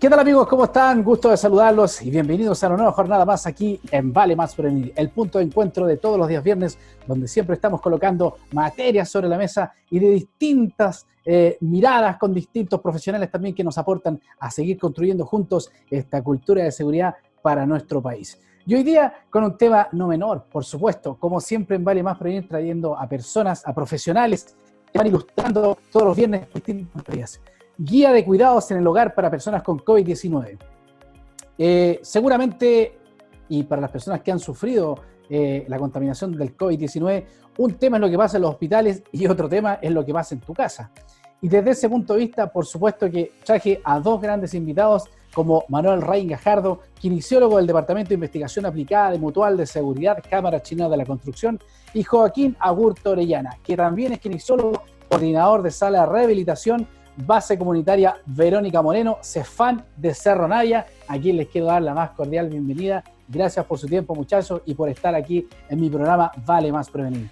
¿Qué tal, amigos? ¿Cómo están? Gusto de saludarlos y bienvenidos a una nueva jornada más aquí en Vale Más Prevenir, el punto de encuentro de todos los días viernes, donde siempre estamos colocando materias sobre la mesa y de distintas miradas con distintos profesionales también que nos aportan a seguir construyendo juntos esta cultura de seguridad para nuestro país. Y hoy día con un tema no menor, por supuesto, como siempre en Vale Más Prevenir, trayendo a personas, a profesionales que van ilustrando todos los viernes distintas materias. Guía de cuidados en el hogar para personas con COVID-19. Seguramente, y para las personas que han sufrido la contaminación del COVID-19, un tema es lo que pasa en los hospitales y otro tema es lo que pasa en tu casa. Y desde ese punto de vista, por supuesto que traje a dos grandes invitados, como Manuel Rain Gajardo, kinesiólogo del Departamento de Investigación Aplicada de Mutual de Seguridad, Cámara Chilena de la Construcción, y Joaquín Agurto Orellana, que también es kinesiólogo, coordinador de Sala de Rehabilitación, Base Comunitaria Verónica Moreno, CEFAM de Cerro Navia, a quien les quiero dar la más cordial bienvenida. Gracias por su tiempo, muchachos, y por estar aquí en mi programa Vale Más Prevenir.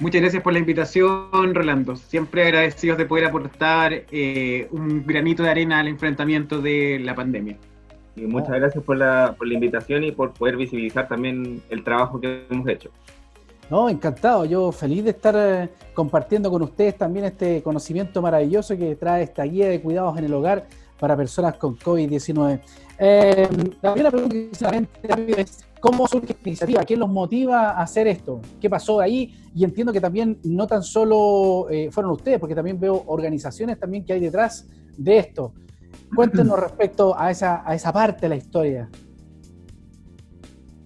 Muchas gracias por la invitación, Rolando. Siempre agradecidos de poder aportar un granito de arena al enfrentamiento de la pandemia. Y muchas gracias por la invitación y por poder visibilizar también el trabajo que hemos hecho. No, encantado, yo feliz de estar compartiendo con ustedes también este conocimiento maravilloso que trae esta guía de cuidados en el hogar para personas con COVID-19. La primera pregunta que hice a la gente es: ¿cómo surge esta iniciativa? ¿Quién los motiva a hacer esto? ¿Qué pasó ahí? Y entiendo que también no tan solo fueron ustedes, porque también veo organizaciones también que hay detrás de esto. Cuéntenos respecto a esa parte de la historia.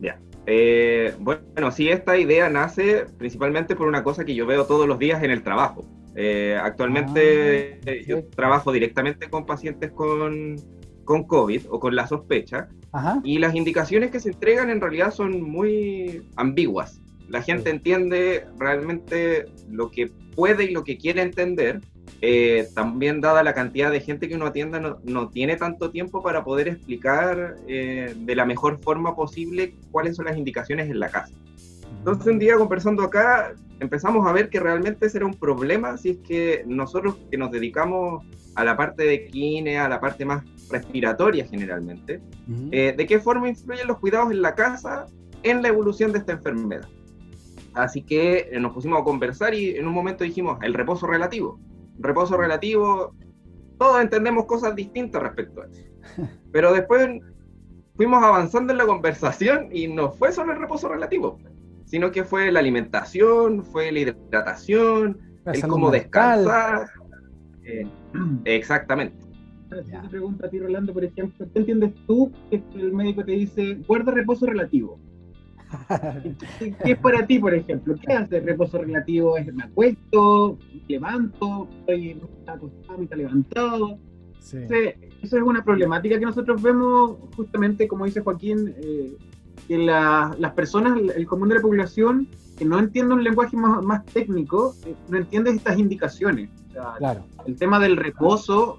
Ya. Bueno, sí, esta idea nace principalmente por una cosa que yo veo todos los días en el trabajo. Actualmente yo trabajo directamente con pacientes con COVID o con la sospecha. Ajá. Y las indicaciones que se entregan en realidad son muy ambiguas. La gente entiende realmente lo que puede y lo que quiere entender. También dada la cantidad de gente que uno atienda, no tiene tanto tiempo para poder explicar de la mejor forma posible cuáles son las indicaciones en la casa. Entonces un día conversando acá empezamos a ver que realmente ese era un problema si es que nosotros que nos dedicamos a la parte de kine, a la parte más respiratoria generalmente, de qué forma influyen los cuidados en la casa en la evolución de esta enfermedad. Así que nos pusimos a conversar y en un momento dijimos el reposo relativo. Reposo relativo, todos entendemos cosas distintas respecto a eso. Pero después fuimos avanzando en la conversación y no fue solo el reposo relativo, sino que fue la alimentación, fue la hidratación, el cómo descansar. Exactamente. Si te pregunto a ti, Rolando, por ejemplo, ¿qué entiendes tú que el médico te dice guarda reposo relativo? ¿Qué es para ti, por ejemplo? ¿Qué hace el reposo relativo? ¿Es me acuesto, me levanto, estoy acostado, me está levantado? Sí. Eso es una problemática que nosotros vemos justamente, como dice Joaquín, que las personas, el común de la población, que no entiende un lenguaje más técnico, no entiende estas indicaciones. O sea, claro. El tema del reposo,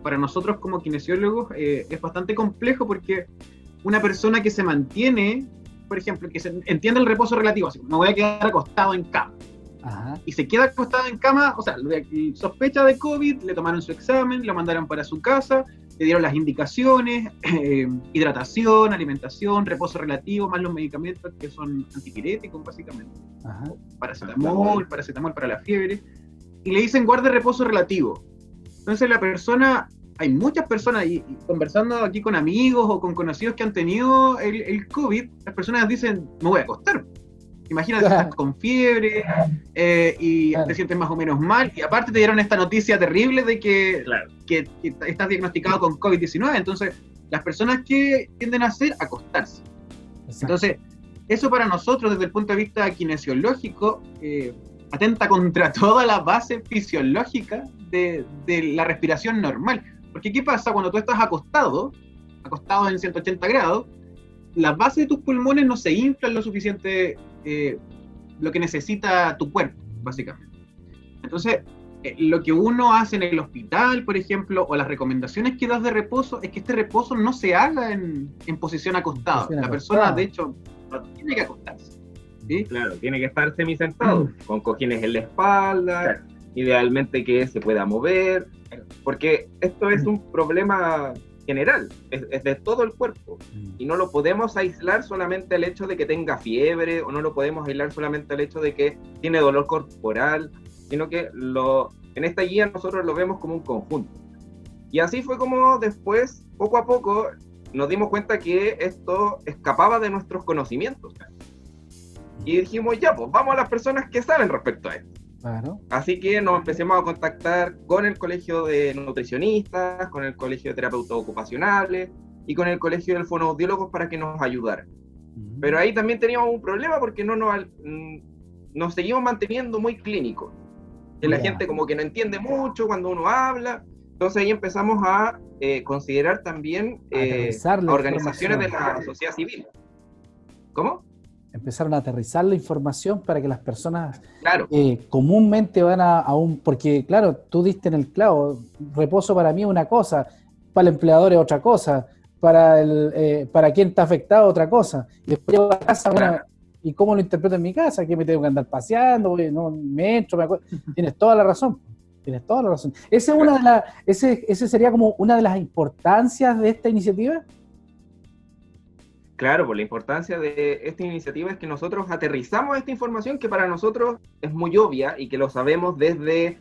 para nosotros como kinesiólogos, es bastante complejo porque una persona que se mantiene, por ejemplo, que se entiende el reposo relativo, así, me voy a quedar acostado en cama. Ajá. Y se queda acostado en cama, o sea, sospecha de COVID, le tomaron su examen, lo mandaron para su casa, le dieron las indicaciones, hidratación, alimentación, reposo relativo, más los medicamentos que son antipiréticos, básicamente. Ajá. Paracetamol para la fiebre, y le dicen guarde reposo relativo. Entonces la persona, hay muchas personas, y conversando aquí con amigos o con conocidos que han tenido el COVID, las personas dicen, me voy a acostar. Imagínate si estás con fiebre y te sientes más o menos mal, y aparte te dieron esta noticia terrible de que estás diagnosticado con COVID-19, entonces las personas que tienden a hacer, acostarse. Exacto. Entonces, eso para nosotros desde el punto de vista kinesiológico atenta contra toda la base fisiológica de la respiración normal. Porque ¿qué pasa cuando tú estás acostado en 180 grados? La base de tus pulmones no se inflan lo suficiente, lo que necesita tu cuerpo, básicamente. Entonces, lo que uno hace en el hospital, por ejemplo, o las recomendaciones que das de reposo, es que este reposo no se haga en posición acostada. La persona, de hecho, no tiene que acostarse. ¿Sí? Claro, tiene que estar semisentado, con cojines en la espalda, idealmente que se pueda mover. porque esto es un problema general, es de todo el cuerpo, y no lo podemos aislar solamente al hecho de que tenga fiebre, o no lo podemos aislar solamente al hecho de que tiene dolor corporal, sino que en esta guía nosotros lo vemos como un conjunto. Y así fue como después, poco a poco, nos dimos cuenta que esto escapaba de nuestros conocimientos. Y dijimos, ya, pues vamos a las personas que saben respecto a esto. Claro. Así que nos empezamos a contactar con el colegio de nutricionistas, con el colegio de terapeutas ocupacionales y con el colegio de fonoaudiólogos para que nos ayudaran. Pero ahí también teníamos un problema porque nos seguimos manteniendo muy clínicos. Que la gente como que no entiende mucho cuando uno habla. Entonces ahí empezamos a considerar también a organizaciones de la sociedad civil. ¿Cómo? Empezaron a aterrizar la información para que las personas claro. Comúnmente van a un... Porque, claro, tú diste en el clavo, reposo para mí es una cosa, para el empleador es otra cosa, para quien está afectado otra cosa. Y después llego a casa, claro. ¿Y cómo lo interpreto en mi casa? ¿Que me tengo que andar paseando? No, me entro, me acuerdo. Tienes toda la razón. Tienes toda la razón. Ese sería como una de las importancias de esta iniciativa. Claro, pues la importancia de esta iniciativa es que nosotros aterrizamos esta información que para nosotros es muy obvia y que lo sabemos desde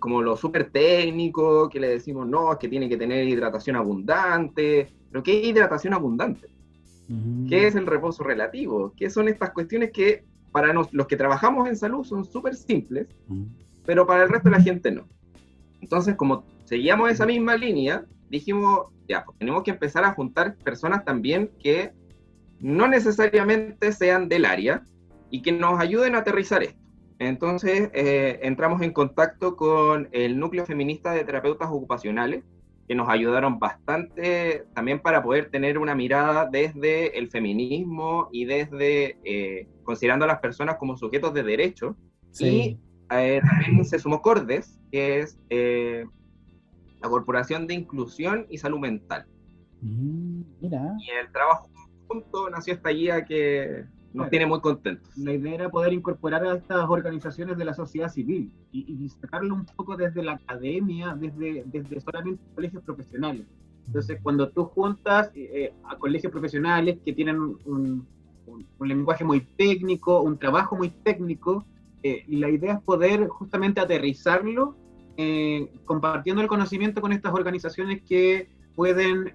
como lo súper técnico, que le decimos, no, es que tiene que tener hidratación abundante. ¿Pero qué es hidratación abundante? ¿Qué es el reposo relativo? ¿Qué son estas cuestiones que para los que trabajamos en salud son súper simples, pero para el resto de la gente no? Entonces, como seguíamos esa misma línea, dijimos, ya, pues tenemos que empezar a juntar personas también que no necesariamente sean del área y que nos ayuden a aterrizar esto. Entonces, entramos en contacto con el Núcleo Feminista de Terapeutas Ocupacionales, que nos ayudaron bastante también para poder tener una mirada desde el feminismo y desde considerando a las personas como sujetos de derecho. Sí. Y también se sumó CORDES, que es la Corporación de Inclusión y Salud Mental. Mira. Y el trabajo conjunto nació esta guía que nos tiene muy contentos. La idea era poder incorporar a estas organizaciones de la sociedad civil y sacarlo un poco desde la academia, desde solamente colegios profesionales. Entonces, cuando tú juntas a colegios profesionales que tienen un lenguaje muy técnico, un trabajo muy técnico, la idea es poder justamente aterrizarlo compartiendo el conocimiento con estas organizaciones que pueden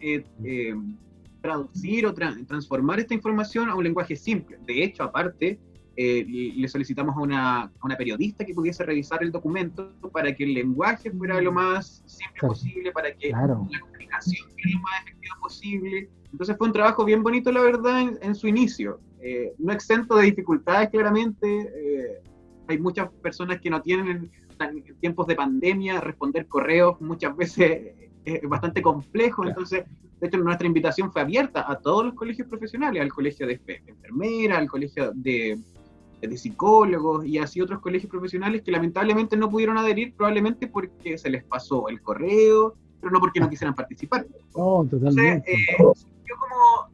traducir o transformar esta información a un lenguaje simple. De hecho, aparte, le solicitamos a una periodista que pudiese revisar el documento para que el lenguaje fuera lo más simple posible, para que la comunicación fuera lo más efectiva posible. Entonces fue un trabajo bien bonito, la verdad, en su inicio. No exento de dificultades, claramente. Hay muchas personas que no tienen, en tiempos de pandemia, responder correos muchas veces es bastante complejo. Entonces, de hecho, nuestra invitación fue abierta a todos los colegios profesionales, al colegio de enfermeras, al colegio de psicólogos y así otros colegios profesionales que lamentablemente no pudieron adherir, probablemente porque se les pasó el correo, pero no porque no quisieran participar. Oh, totalmente. Entonces, yo como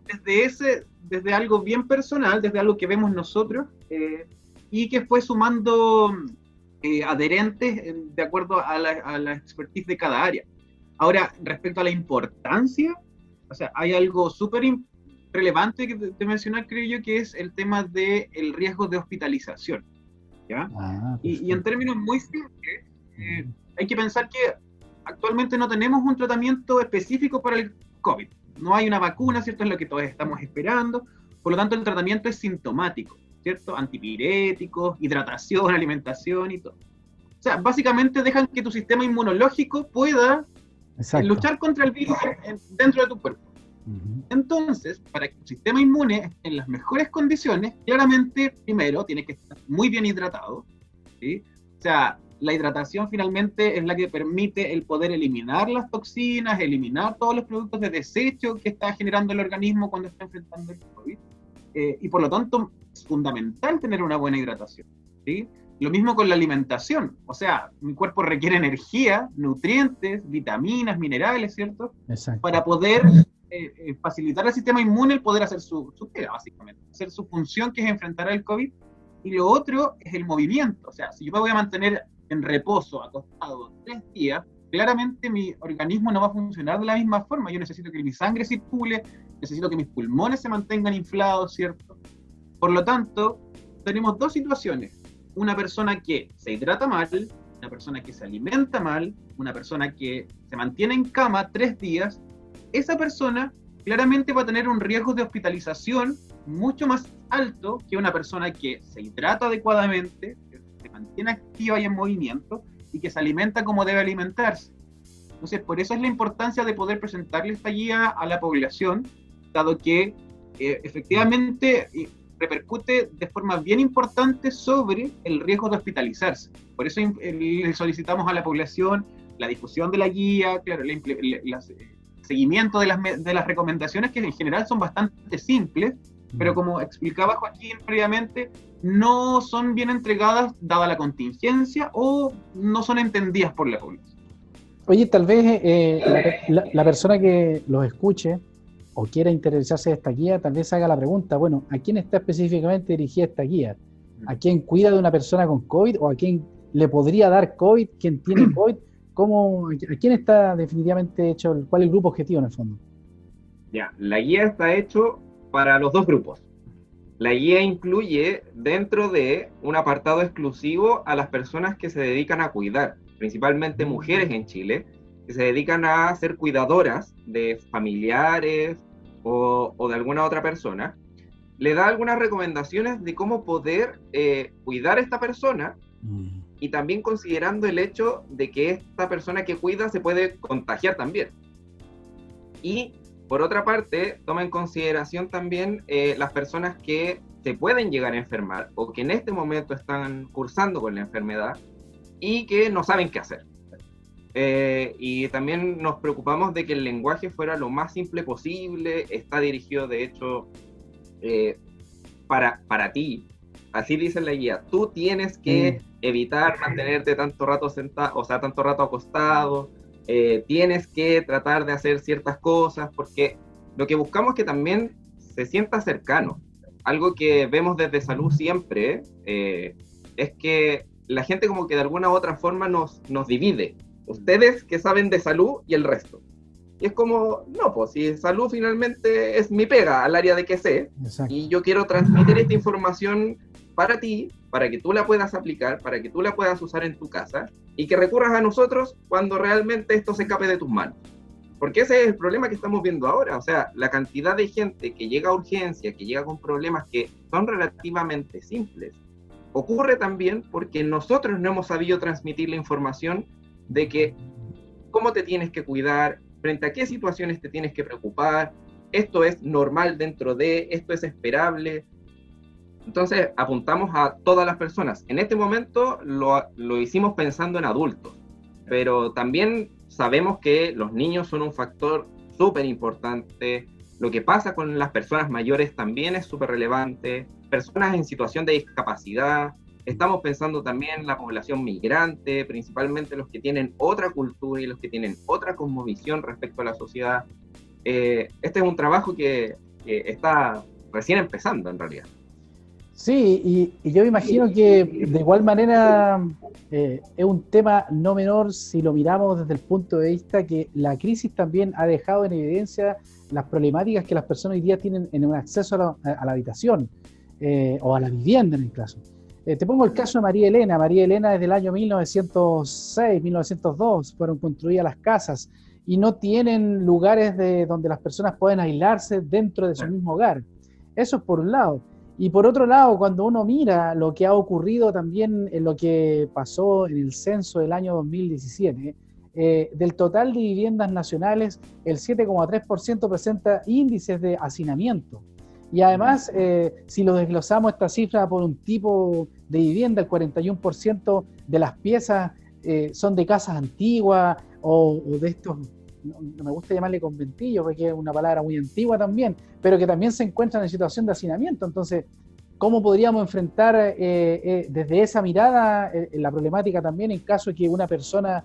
desde algo bien personal, desde algo que vemos nosotros, y que fue sumando adherentes de acuerdo a la expertise de cada área. Ahora, respecto a la importancia, o sea, hay algo súper relevante que de mencionar, creo yo, que es el tema del riesgo de hospitalización, ¿ya? Y en términos muy simples, hay que pensar que actualmente no tenemos un tratamiento específico para el COVID. No hay una vacuna, ¿cierto? Es lo que todos estamos esperando. Por lo tanto, el tratamiento es sintomático, ¿cierto? Antipiréticos, hidratación, alimentación y todo. O sea, básicamente dejan que tu sistema inmunológico pueda luchar contra el virus dentro de tu cuerpo. Entonces, para que tu sistema inmune esté en las mejores condiciones, claramente, primero, tienes que estar muy bien hidratado, ¿sí? O sea, la hidratación finalmente es la que permite el poder eliminar las toxinas, eliminar todos los productos de desecho que está generando el organismo cuando está enfrentando el COVID. Y por lo tanto, es fundamental tener una buena hidratación, ¿sí? Lo mismo con la alimentación. O sea, mi cuerpo requiere energía, nutrientes, vitaminas, minerales, ¿cierto? Exacto. Para poder facilitar al sistema inmune el poder hacer su pega, básicamente. Hacer su función, que es enfrentar al COVID. Y lo otro es el movimiento. O sea, si yo me voy a mantener en reposo, acostado 3 días, claramente mi organismo no va a funcionar de la misma forma. Yo necesito que mi sangre circule, necesito que mis pulmones se mantengan inflados, ¿cierto? Por lo tanto, tenemos dos situaciones. Una persona que se hidrata mal, una persona que se alimenta mal, una persona que se mantiene en cama 3 días. Esa persona claramente va a tener un riesgo de hospitalización mucho más alto que una persona que se hidrata adecuadamente, que se mantiene activa y en movimiento, y que se alimenta como debe alimentarse. Entonces, por eso es la importancia de poder presentarle esta guía a la población, dado que efectivamente repercute de forma bien importante sobre el riesgo de hospitalizarse. Por eso le solicitamos a la población la difusión de la guía, claro, el seguimiento de las recomendaciones, que en general son bastante simples, pero como explicaba Joaquín previamente, no son bien entregadas dada la contingencia o no son entendidas por la población. Oye, tal vez la persona que los escuche o quiera interesarse en esta guía, tal vez haga la pregunta, bueno, ¿a quién está específicamente dirigida esta guía? ¿A quién cuida de una persona con COVID o a quién le podría dar COVID, quién tiene COVID? ¿A quién está definitivamente hecho, cuál es el grupo objetivo en el fondo? Ya, la guía está hecho para los dos grupos. La guía incluye dentro de un apartado exclusivo a las personas que se dedican a cuidar, principalmente mujeres en Chile, que se dedican a ser cuidadoras de familiares o de alguna otra persona. Le da algunas recomendaciones de cómo poder cuidar a esta persona, y también considerando el hecho de que esta persona que cuida se puede contagiar también. Y por otra parte, toma en consideración también las personas que se pueden llegar a enfermar o que en este momento están cursando con la enfermedad y que no saben qué hacer. Y también nos preocupamos de que el lenguaje fuera lo más simple posible. Está dirigido, de hecho, para ti. Así dice la guía. Tú tienes que evitar mantenerte tanto rato sentado, o sea, tanto rato acostado. Tienes que tratar de hacer ciertas cosas, porque lo que buscamos es que también se sienta cercano. Algo que vemos desde salud siempre es que la gente como que de alguna u otra forma nos divide. Ustedes que saben de salud y el resto. Y es como, no, pues si salud finalmente es mi pega al área de que sé. Exacto. Y yo quiero transmitir esta información para ti, para que tú la puedas aplicar, para que tú la puedas usar en tu casa y que recurras a nosotros cuando realmente esto se escape de tus manos. Porque ese es el problema que estamos viendo ahora. O sea, la cantidad de gente que llega a urgencia, que llega con problemas que son relativamente simples, ocurre también porque nosotros no hemos sabido transmitir la información de que cómo te tienes que cuidar, frente a qué situaciones te tienes que preocupar, esto es normal dentro de, esto es esperable. Entonces apuntamos a todas las personas. En este momento lo hicimos pensando en adultos, pero también sabemos que los niños son un factor súper importante. Lo que pasa con las personas mayores también es súper relevante. Personas en situación de discapacidad. Estamos pensando también en la población migrante, principalmente los que tienen otra cultura y los que tienen otra cosmovisión respecto a la sociedad. Este es un trabajo que está recién empezando en realidad. Sí, y yo me imagino que de igual manera es un tema no menor si lo miramos desde el punto de vista que la crisis también ha dejado en evidencia las problemáticas que las personas hoy día tienen en un acceso a la habitación o a la vivienda en el caso. Te pongo el caso de María Elena. María Elena desde el año 1906, 1902 fueron construidas las casas y no tienen lugares donde las personas pueden aislarse dentro de su mismo hogar. Eso es por un lado. Y por otro lado, cuando uno mira lo que ha ocurrido también en lo que pasó en el censo del año 2017, del total de viviendas nacionales, el 7,3% presenta índices de hacinamiento. Y además, si lo desglosamos esta cifra por un tipo de vivienda, el 41% de las piezas son de casas antiguas o de estos, no me gusta llamarle conventillos porque es una palabra muy antigua también, pero que también se encuentran en situación de hacinamiento. Entonces, ¿cómo podríamos enfrentar desde esa mirada la problemática también en caso de que una persona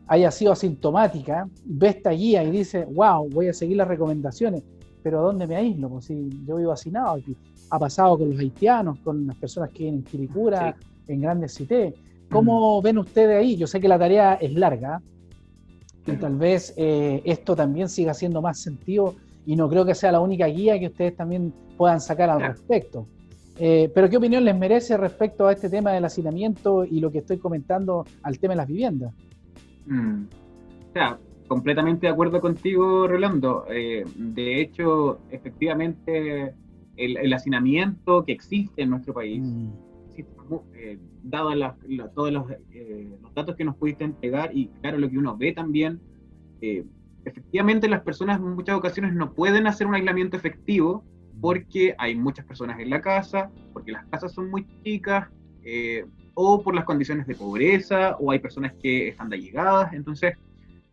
haya sido asintomática, ve esta guía y dice, wow, voy a seguir las recomendaciones, pero ¿dónde me aíslo? Pues si yo vivo hacinado, ha pasado con los haitianos, con las personas que viven en Quilicura, sí, en Grandes Cité. ¿Cómo ven ustedes ahí? Yo sé que la tarea es larga. Y tal vez esto también siga haciendo más sentido y no creo que sea la única guía que ustedes también puedan sacar al respecto. Pero ¿qué opinión les merece respecto a este tema del hacinamiento y lo que estoy comentando al tema de las viviendas? O sea, completamente de acuerdo contigo, Rolando. De hecho, efectivamente, el hacinamiento que existe en nuestro país, dado todos los datos que nos pudiste entregar y claro, lo que uno ve también, efectivamente las personas en muchas ocasiones no pueden hacer un aislamiento efectivo porque hay muchas personas en la casa, porque las casas son muy chicas, o por las condiciones de pobreza, o hay personas que están de allegadas. Entonces,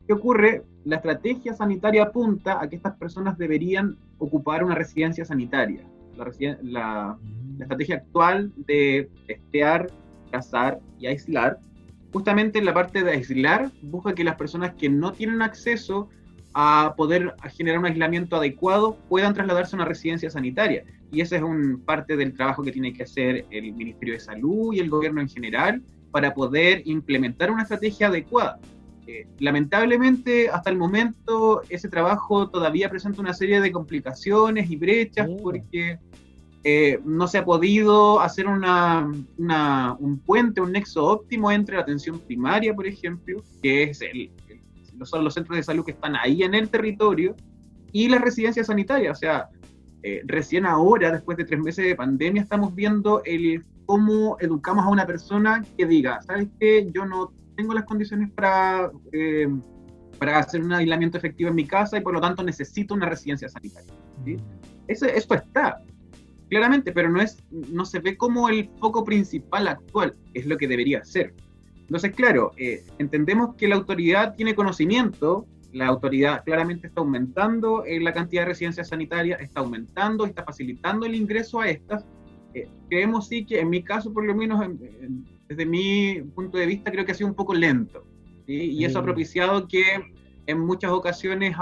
¿qué ocurre? La estrategia sanitaria apunta a que estas personas deberían ocupar una residencia sanitaria. La estrategia actual de testear, cazar y aislar, justamente en la parte de aislar, busca que las personas que no tienen acceso a poder generar un aislamiento adecuado puedan trasladarse a una residencia sanitaria. Y ese es parte del trabajo que tiene que hacer el Ministerio de Salud y el gobierno en general para poder implementar una estrategia adecuada. Lamentablemente, hasta el momento, ese trabajo todavía presenta una serie de complicaciones y brechas porque no se ha podido hacer un puente, un nexo óptimo entre la atención primaria, por ejemplo, que es son los centros de salud que están ahí en el territorio, y las residencias sanitarias. O sea, recién ahora, después de 3 meses de pandemia, estamos viendo cómo educamos a una persona que diga, ¿sabes qué? Yo no tengo las condiciones para hacer un aislamiento efectivo en mi casa y por lo tanto necesito una residencia sanitaria. ¿Sí? Eso está, claramente, pero no se ve como el foco principal actual, es lo que debería ser. Entonces, claro, entendemos que la autoridad tiene conocimiento, la autoridad claramente está aumentando la cantidad de residencias sanitarias, está aumentando, está facilitando el ingreso a estas. Creemos sí que en mi caso, por lo menos desde mi punto de vista, creo que ha sido un poco lento, ¿sí? Y eso ha propiciado que en muchas ocasiones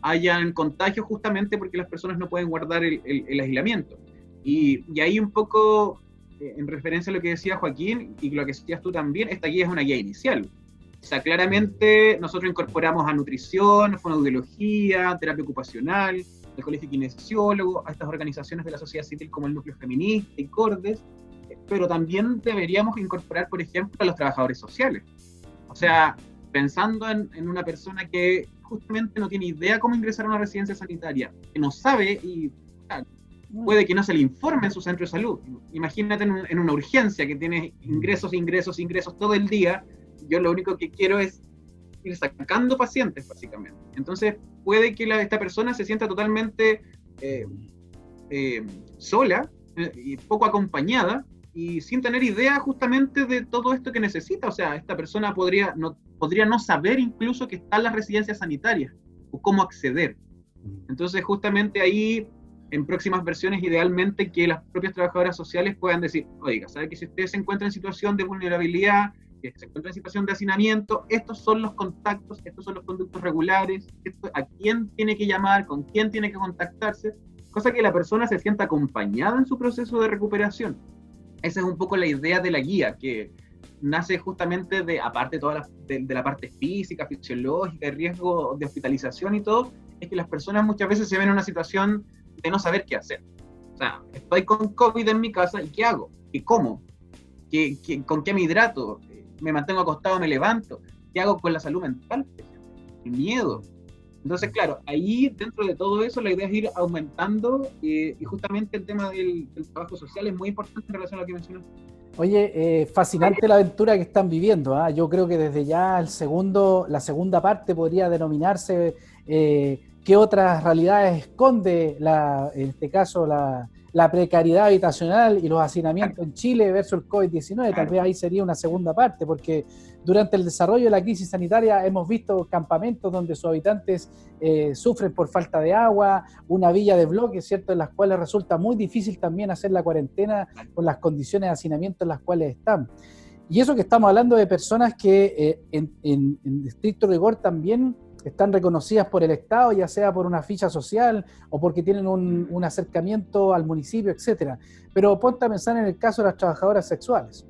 hayan contagios justamente porque las personas no pueden guardar el aislamiento. Y ahí un poco, en referencia a lo que decía Joaquín y lo que decías tú también, esta guía es una guía inicial. O sea, claramente nosotros incorporamos a nutrición, fonoaudiología, terapia ocupacional, el colegio kinesiólogo, a estas organizaciones de la sociedad civil como el Núcleo Feminista y Cordes, pero también deberíamos incorporar, por ejemplo, a los trabajadores sociales. O sea, pensando en una persona que justamente no tiene idea cómo ingresar a una residencia sanitaria, que no sabe y puede que no se le informe en su centro de salud. Imagínate en una urgencia que tienes ingresos todo el día. Yo lo único que quiero es ir sacando pacientes, básicamente. Entonces, puede que esta persona se sienta totalmente sola y poco acompañada y sin tener idea justamente de todo esto que necesita. O sea, esta persona podría no saber incluso que están las residencias sanitarias o cómo acceder. Entonces, justamente ahí, en próximas versiones, idealmente que las propias trabajadoras sociales puedan decir, oiga, ¿sabe que si usted se encuentra en situación de vulnerabilidad, que se encuentra en situación de hacinamiento, estos son los contactos, estos son los conductos regulares, a quién tiene que llamar, con quién tiene que contactarse, cosa que la persona se sienta acompañada en su proceso de recuperación? Esa es un poco la idea de la guía, que nace justamente aparte de la parte física, fisiológica, el riesgo de hospitalización y todo, es que las personas muchas veces se ven en una situación de no saber qué hacer. O sea, estoy con COVID en mi casa, ¿y qué hago? ¿Y cómo? ¿Con qué me hidrato? ¿Me mantengo acostado, me levanto? ¿Qué hago con la salud mental? El miedo. Entonces, claro, ahí dentro de todo eso la idea es ir aumentando y justamente el tema del trabajo social es muy importante en relación a lo que mencionaste. Oye, fascinante la aventura que están viviendo, ¿eh? Yo creo que desde ya la segunda parte podría denominarse qué otras realidades esconde, en este caso, la precariedad habitacional y los hacinamientos en Chile versus el COVID-19. Tal vez ahí sería una segunda parte, porque durante el desarrollo de la crisis sanitaria hemos visto campamentos donde sus habitantes sufren por falta de agua, una villa de bloques, ¿cierto?, en las cuales resulta muy difícil también hacer la cuarentena con las condiciones de hacinamiento en las cuales están. Y eso que estamos hablando de personas que en estricto rigor también están reconocidas por el Estado, ya sea por una ficha social o porque tienen un acercamiento al municipio, etcétera. Pero ponte a pensar en el caso de las trabajadoras sexuales.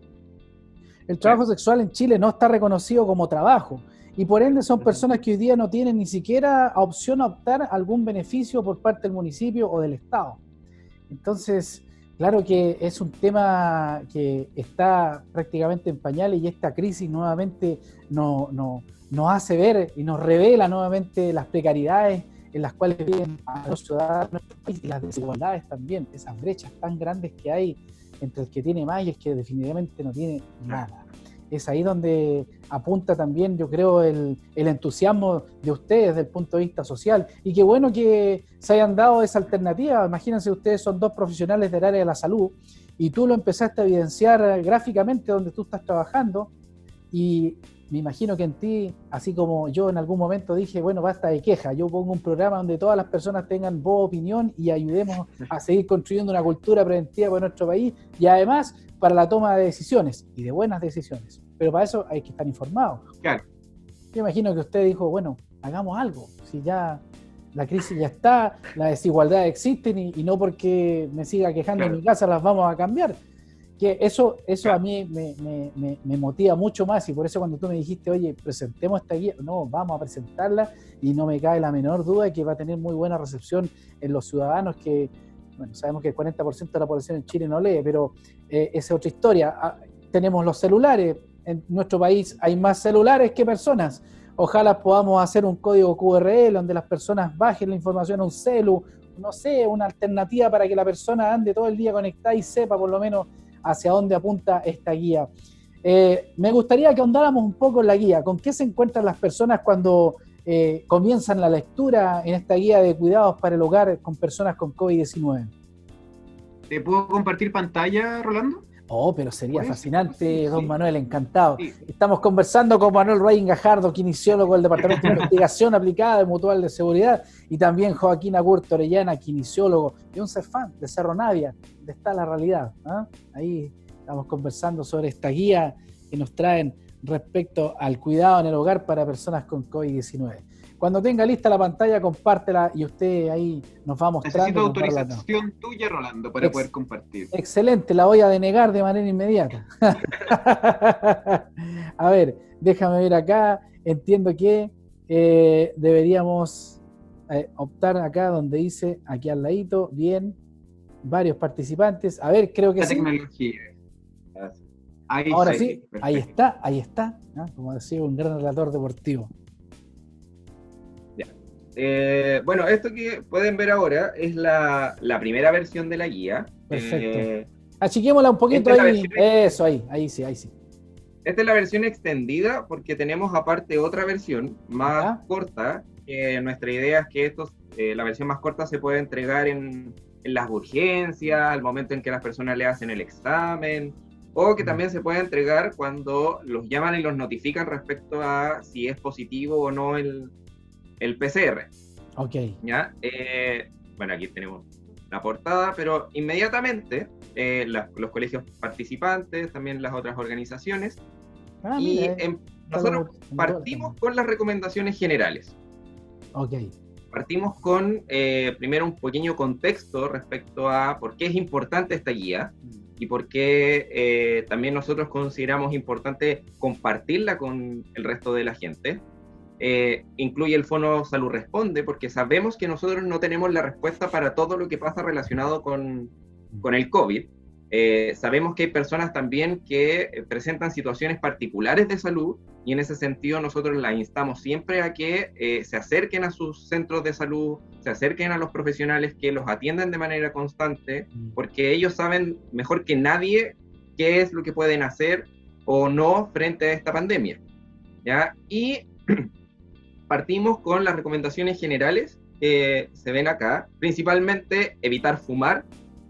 El trabajo sexual en Chile no está reconocido como trabajo y por ende son personas que hoy día no tienen ni siquiera opción a optar a algún beneficio por parte del municipio o del Estado. Entonces, claro que es un tema que está prácticamente en pañales, y esta crisis nuevamente nos hace ver y nos revela nuevamente las precariedades en las cuales viven a los ciudadanos y las desigualdades también, esas brechas tan grandes que hay entre el que tiene más y el que definitivamente no tiene nada. Es ahí donde apunta también, yo creo, el entusiasmo de ustedes desde el punto de vista social. Y qué bueno que se hayan dado esa alternativa. Imagínense, ustedes son dos profesionales del área de la salud y tú lo empezaste a evidenciar gráficamente donde tú estás trabajando, y me imagino que en ti, así como yo en algún momento dije, bueno, basta de queja, yo pongo un programa donde todas las personas tengan voz, opinión, y ayudemos a seguir construyendo una cultura preventiva para nuestro país, y además para la toma de decisiones, y de buenas decisiones. Pero para eso hay que estar informados. Claro. Yo imagino que usted dijo, bueno, hagamos algo, si ya la crisis ya está, las desigualdades existen, y no porque me siga quejando en mi casa las vamos a cambiar. Que eso a mí me motiva mucho más, y por eso cuando tú me dijiste, oye, presentemos esta guía, no, vamos a presentarla, y no me cae la menor duda de que va a tener muy buena recepción en los ciudadanos, que, bueno, sabemos que el 40% de la población en Chile no lee, pero esa es otra historia. Tenemos los celulares, en nuestro país hay más celulares que personas. Ojalá podamos hacer un código QRL donde las personas bajen la información a un celu, no sé, una alternativa para que la persona ande todo el día conectada y sepa por lo menos hacia dónde apunta esta guía. Me gustaría que ahondáramos un poco en la guía. ¿Con qué se encuentran las personas cuando comienzan la lectura en esta guía de cuidados para el hogar con personas con COVID-19? ¿Te puedo compartir pantalla, Rolando? Oh, pero sería Pues, fascinante, sí, don sí. Manuel, encantado. Sí. Estamos conversando con Manuel Rey Gajardo, kinesiólogo del Departamento de Investigación Aplicada de Mutual de Seguridad, y también Joaquín Agurto Orellana, kinesiólogo y un CEFAM de Cerro Navia, donde está la realidad. Ahí estamos conversando sobre esta guía que nos traen respecto al cuidado en el hogar para personas con COVID-19. Cuando tenga lista la pantalla, compártela, y usted ahí nos va mostrando. Necesito autorización tuya, Rolando, para poder compartir. Excelente, la voy a denegar de manera inmediata. A ver, déjame ver acá. Entiendo que deberíamos optar acá donde dice, aquí al ladito, bien, varios participantes. A ver, creo que La sí. tecnología. Ahí Ahora sí, sí, perfecto. ahí está, ¿no? Como decía un gran relator deportivo. Bueno, esto que pueden ver ahora es la primera versión de la guía. Perfecto. Achiquémosla un poquito esta es la ahí. versión- Eso, ahí sí. Esta es la versión extendida porque tenemos aparte otra versión más Ajá. corta. Nuestra idea es que la versión más corta se puede entregar en las urgencias, al momento en que las personas le hacen el examen, o que también se puede entregar cuando los llaman y los notifican respecto a si es positivo o no el PCR. Ok. ¿Ya? Bueno, aquí tenemos la portada, pero inmediatamente los colegios participantes, también las otras organizaciones, y Mira, nosotros partimos con las recomendaciones generales. Ok. Partimos con primero un pequeño contexto respecto a por qué es importante esta guía y por qué también nosotros consideramos importante compartirla con el resto de la gente. Incluye el Fono Salud Responde, porque sabemos que nosotros no tenemos la respuesta para todo lo que pasa relacionado con el COVID. Sabemos que hay personas también que presentan situaciones particulares de salud, y en ese sentido nosotros las instamos siempre a que se acerquen a sus centros de salud, se acerquen a los profesionales que los atienden de manera constante, porque ellos saben mejor que nadie qué es lo que pueden hacer o no frente a esta pandemia, ¿ya? Y partimos con las recomendaciones generales que se ven acá, principalmente evitar fumar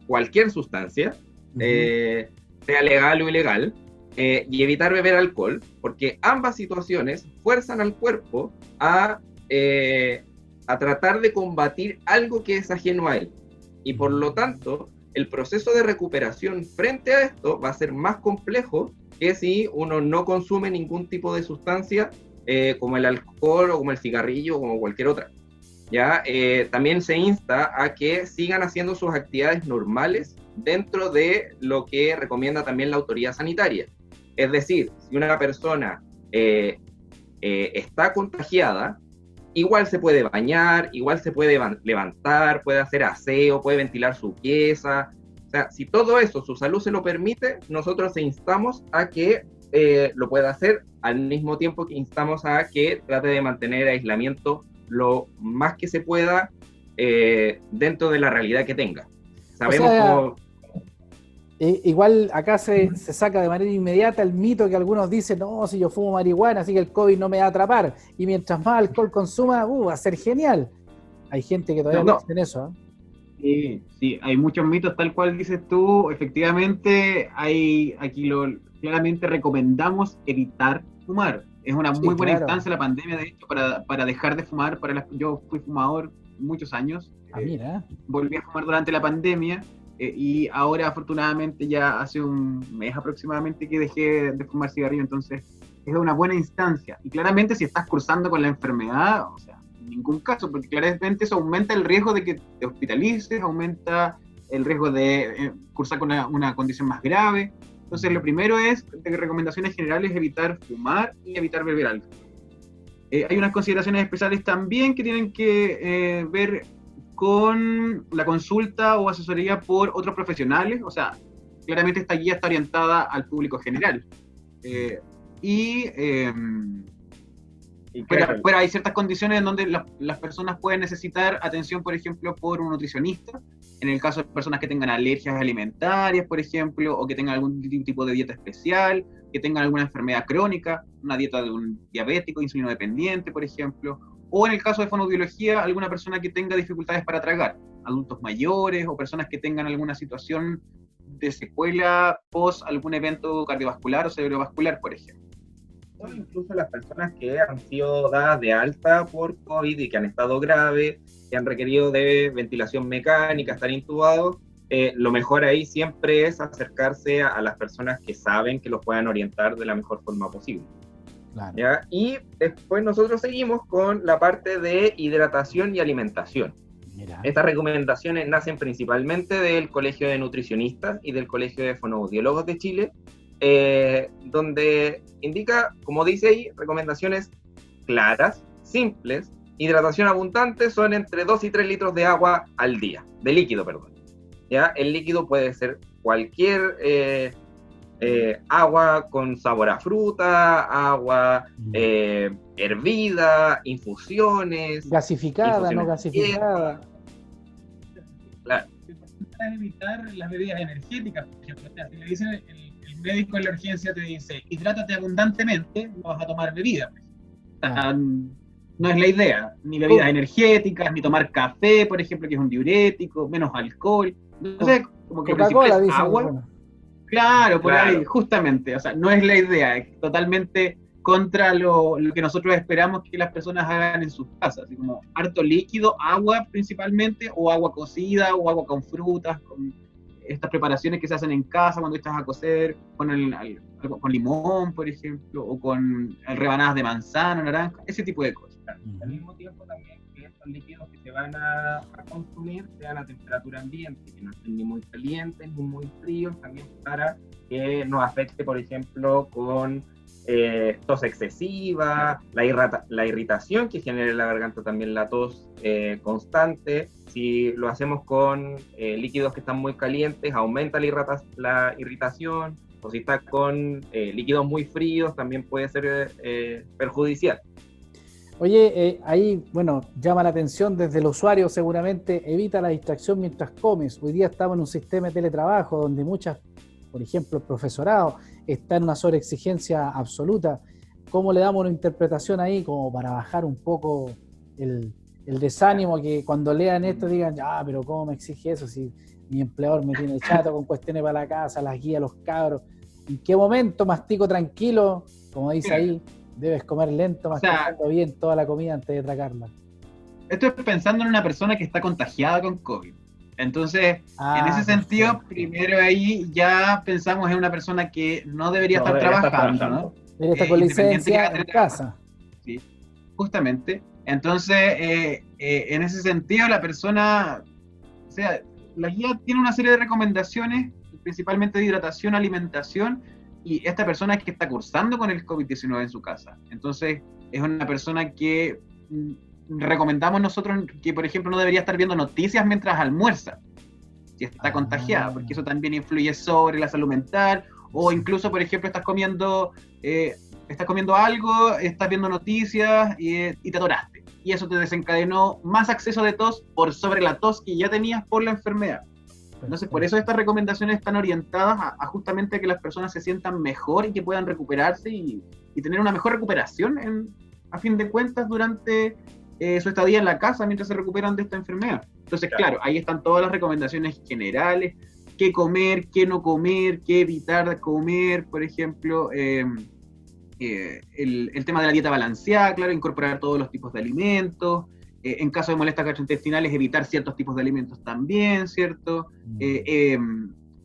cualquier sustancia, sea legal o ilegal, y evitar beber alcohol, porque ambas situaciones fuerzan al cuerpo a tratar de combatir algo que es ajeno a él, y por lo tanto el proceso de recuperación frente a esto va a ser más complejo que si uno no consume ningún tipo de sustancia como el alcohol o como el cigarrillo o como cualquier otra. ¿Ya? También se insta a que sigan haciendo sus actividades normales dentro de lo que recomienda también la autoridad sanitaria. Es decir, si una persona está contagiada, igual se puede bañar, igual se puede levantar, puede hacer aseo, puede ventilar su pieza. O sea, si todo eso, su salud se lo permite, nosotros instamos a que lo pueda hacer, al mismo tiempo que instamos a que trate de mantener aislamiento lo más que se pueda dentro de la realidad que tenga. Sabemos cómo... Igual acá se saca de manera inmediata el mito que algunos dicen, no, si yo fumo marihuana, así que el COVID no me va a atrapar, y mientras más alcohol consuma, va a ser genial. Hay gente que todavía no hacen eso, ¿eh? Sí, hay muchos mitos, tal cual dices tú. Efectivamente, claramente recomendamos evitar fumar. Es una muy buena instancia la pandemia, de hecho, para dejar de fumar. Yo fui fumador muchos años. Mira. Volví a fumar durante la pandemia. Y ahora afortunadamente ya hace un mes aproximadamente que dejé de fumar cigarrillo, entonces es una buena instancia. Y claramente si estás cursando con la enfermedad, o sea, en ningún caso, porque claramente eso aumenta el riesgo de que te hospitalices, aumenta el riesgo de cursar con una condición más grave. Entonces lo primero es, de recomendaciones generales, evitar fumar y evitar beber alcohol. Hay unas consideraciones especiales también que tienen que ver con la consulta o asesoría por otros profesionales. O sea, claramente esta guía está orientada al público general. Pero hay ciertas condiciones en donde las personas pueden necesitar atención, por ejemplo, por un nutricionista, en el caso de personas que tengan alergias alimentarias, por ejemplo, o que tengan algún tipo de dieta especial, que tengan alguna enfermedad crónica, una dieta de un diabético, insulino dependiente, por ejemplo, o en el caso de fonoaudiología, alguna persona que tenga dificultades para tragar, adultos mayores o personas que tengan alguna situación de secuela post algún evento cardiovascular o cerebrovascular, por ejemplo. O incluso las personas que han sido dadas de alta por COVID y que han estado graves, que han requerido de ventilación mecánica, estar intubados, lo mejor ahí siempre es acercarse a las personas que saben que los puedan orientar de la mejor forma posible. Claro. ¿Ya? Y después nosotros seguimos con la parte de hidratación y alimentación. Mira. Estas recomendaciones nacen principalmente del Colegio de Nutricionistas y del Colegio de Fonoaudiólogos de Chile, donde indica, como dice ahí, recomendaciones claras, simples. Hidratación abundante son entre 2 y 3 litros de agua al día, de líquido, perdón. ¿Ya? El líquido puede ser cualquier agua con sabor a fruta, agua hervida, infusiones. Gasificada, no gasificada. Claro. Es evitar las bebidas energéticas, por ejemplo. O sea, si le dicen el médico en la urgencia te dice, hidrátate abundantemente, no vas a tomar bebidas. No es la idea, ni bebidas energéticas, ni tomar café, por ejemplo, que es un diurético, menos alcohol. Entonces, como que Coca-Cola, dice, agua. bueno. Claro, por ahí, justamente. O sea, no es la idea, es totalmente contra lo que nosotros esperamos que las personas hagan en sus casas, así como harto líquido, agua principalmente, o agua cocida, o agua con frutas, con estas preparaciones que se hacen en casa cuando estás a cocer, con limón, por ejemplo, o con rebanadas de manzana, naranja, ese tipo de cosas. Al mismo tiempo también que estos líquidos que se van a consumir sean a temperatura ambiente, que no estén ni muy calientes ni muy fríos, también para que nos afecte, por ejemplo, con tos excesiva, la irritación que genera en la garganta, también la tos constante. Si lo hacemos con líquidos que están muy calientes, aumenta la irritación, o si está con líquidos muy fríos, también puede ser perjudicial. Oye, ahí, bueno, llama la atención desde el usuario seguramente, evita la distracción mientras comes. Hoy día estamos en un sistema de teletrabajo donde muchas, por ejemplo, el profesorado está en una sobreexigencia absoluta. ¿Cómo le damos una interpretación ahí como para bajar un poco el desánimo, que cuando lean esto digan, pero ¿cómo me exige eso si mi empleador me tiene chato con cuestiones para la casa, las guías, los cabros? ¿En qué momento mastico tranquilo? Como dice ahí, debes comer lento, masticando bien toda la comida antes de tragarla. Esto es pensando en una persona que está contagiada con COVID. Entonces, en ese sentido, primero ahí ya pensamos en una persona que no debería estar trabajando, ¿no? Debería estar con licencia en casa. Sí, justamente. Entonces, en ese sentido, la persona, o sea, la guía tiene una serie de recomendaciones, principalmente de hidratación, alimentación, y esta persona es que está cursando con el COVID-19 en su casa. Entonces, es una persona que recomendamos nosotros que, por ejemplo, no debería estar viendo noticias mientras almuerza, si está contagiada, porque eso también influye sobre la salud mental, o incluso, por ejemplo, estás comiendo algo, estás viendo noticias y te atoraste, y eso te desencadenó más acceso de tos por sobre la tos que ya tenías por la enfermedad. Entonces, por eso estas recomendaciones están orientadas a justamente que las personas se sientan mejor y que puedan recuperarse y tener una mejor recuperación a fin de cuentas durante su estadía en la casa mientras se recuperan de esta enfermedad. Entonces, claro, ahí están todas las recomendaciones generales, qué comer, qué no comer, qué evitar de comer, por ejemplo, el tema de la dieta balanceada, claro, incorporar todos los tipos de alimentos, en caso de molestias gastrointestinales, evitar ciertos tipos de alimentos también, ¿cierto?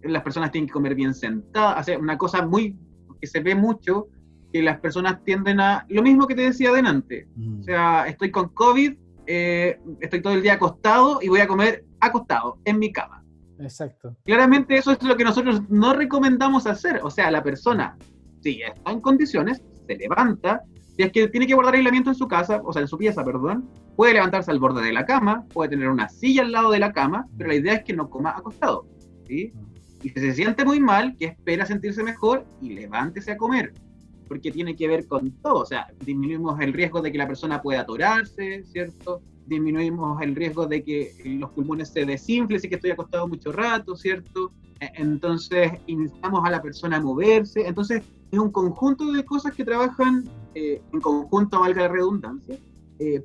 Las personas tienen que comer bien sentadas, o sea, una cosa muy que se ve mucho, que las personas tienden a, lo mismo que te decía delante, o sea, estoy con COVID, estoy todo el día acostado y voy a comer acostado, en mi cama. Exacto. Claramente eso es lo que nosotros no recomendamos hacer, o sea, la persona, si está en condiciones, se levanta, si es que tiene que guardar aislamiento en su casa, o sea, en su pieza, perdón, puede levantarse al borde de la cama, puede tener una silla al lado de la cama, pero la idea es que no coma acostado, ¿sí? Y si se siente muy mal, que espera sentirse mejor y levántese a comer, porque tiene que ver con todo, o sea, disminuimos el riesgo de que la persona pueda atorarse, ¿cierto? Disminuimos el riesgo de que los pulmones se desinflen si que estoy acostado mucho rato, ¿cierto? Entonces, instamos a la persona a moverse, entonces es un conjunto de cosas que trabajan en conjunto, valga la redundancia,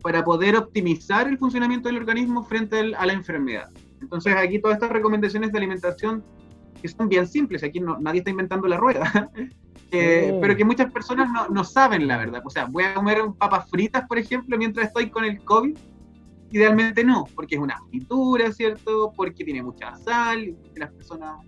para poder optimizar el funcionamiento del organismo frente a la enfermedad. Entonces, aquí todas estas recomendaciones de alimentación que son bien simples, aquí nadie está inventando la rueda, pero que muchas personas no saben la verdad. O sea, voy a comer papas fritas, por ejemplo, mientras estoy con el COVID. Idealmente no, porque es una fritura, ¿cierto? Porque tiene mucha sal, las personas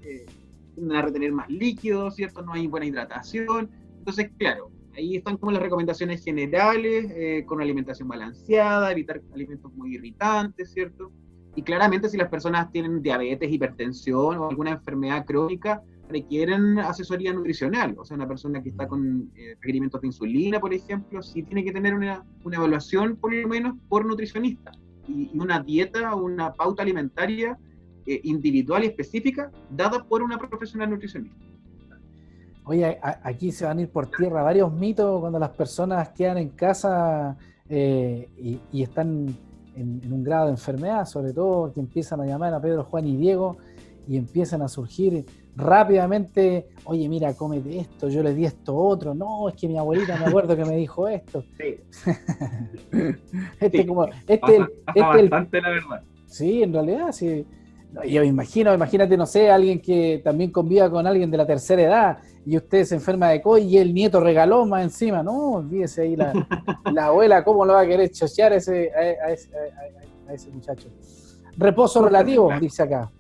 tienden a retener más líquidos, ¿cierto? No hay buena hidratación. Entonces, claro, ahí están como las recomendaciones generales, con una alimentación balanceada, evitar alimentos muy irritantes, ¿cierto? Y claramente si las personas tienen diabetes, hipertensión o alguna enfermedad crónica, requieren asesoría nutricional. O sea, una persona que está con requerimientos de insulina, por ejemplo, sí tiene que tener una evaluación, por lo menos, por nutricionista. Y una dieta o una pauta alimentaria individual y específica dada por una profesional nutricionista. Oye, aquí se van a ir por tierra varios mitos cuando las personas quedan en casa y están en un grado de enfermedad, sobre todo que empiezan a llamar a Pedro, Juan y Diego y empiezan a surgir rápidamente, oye, mira, cómete esto, yo le di esto otro, no, es que mi abuelita me acuerdo que me dijo esto. Sí. Bastante, la verdad. Sí, en realidad, sí. Yo imagínate, no sé, alguien que también conviva con alguien de la tercera edad y usted se enferma de COVID y el nieto regaló más encima, no, olvídese ahí la abuela, ¿cómo lo va a querer chochear a ese muchacho? Reposo relativo, dice acá.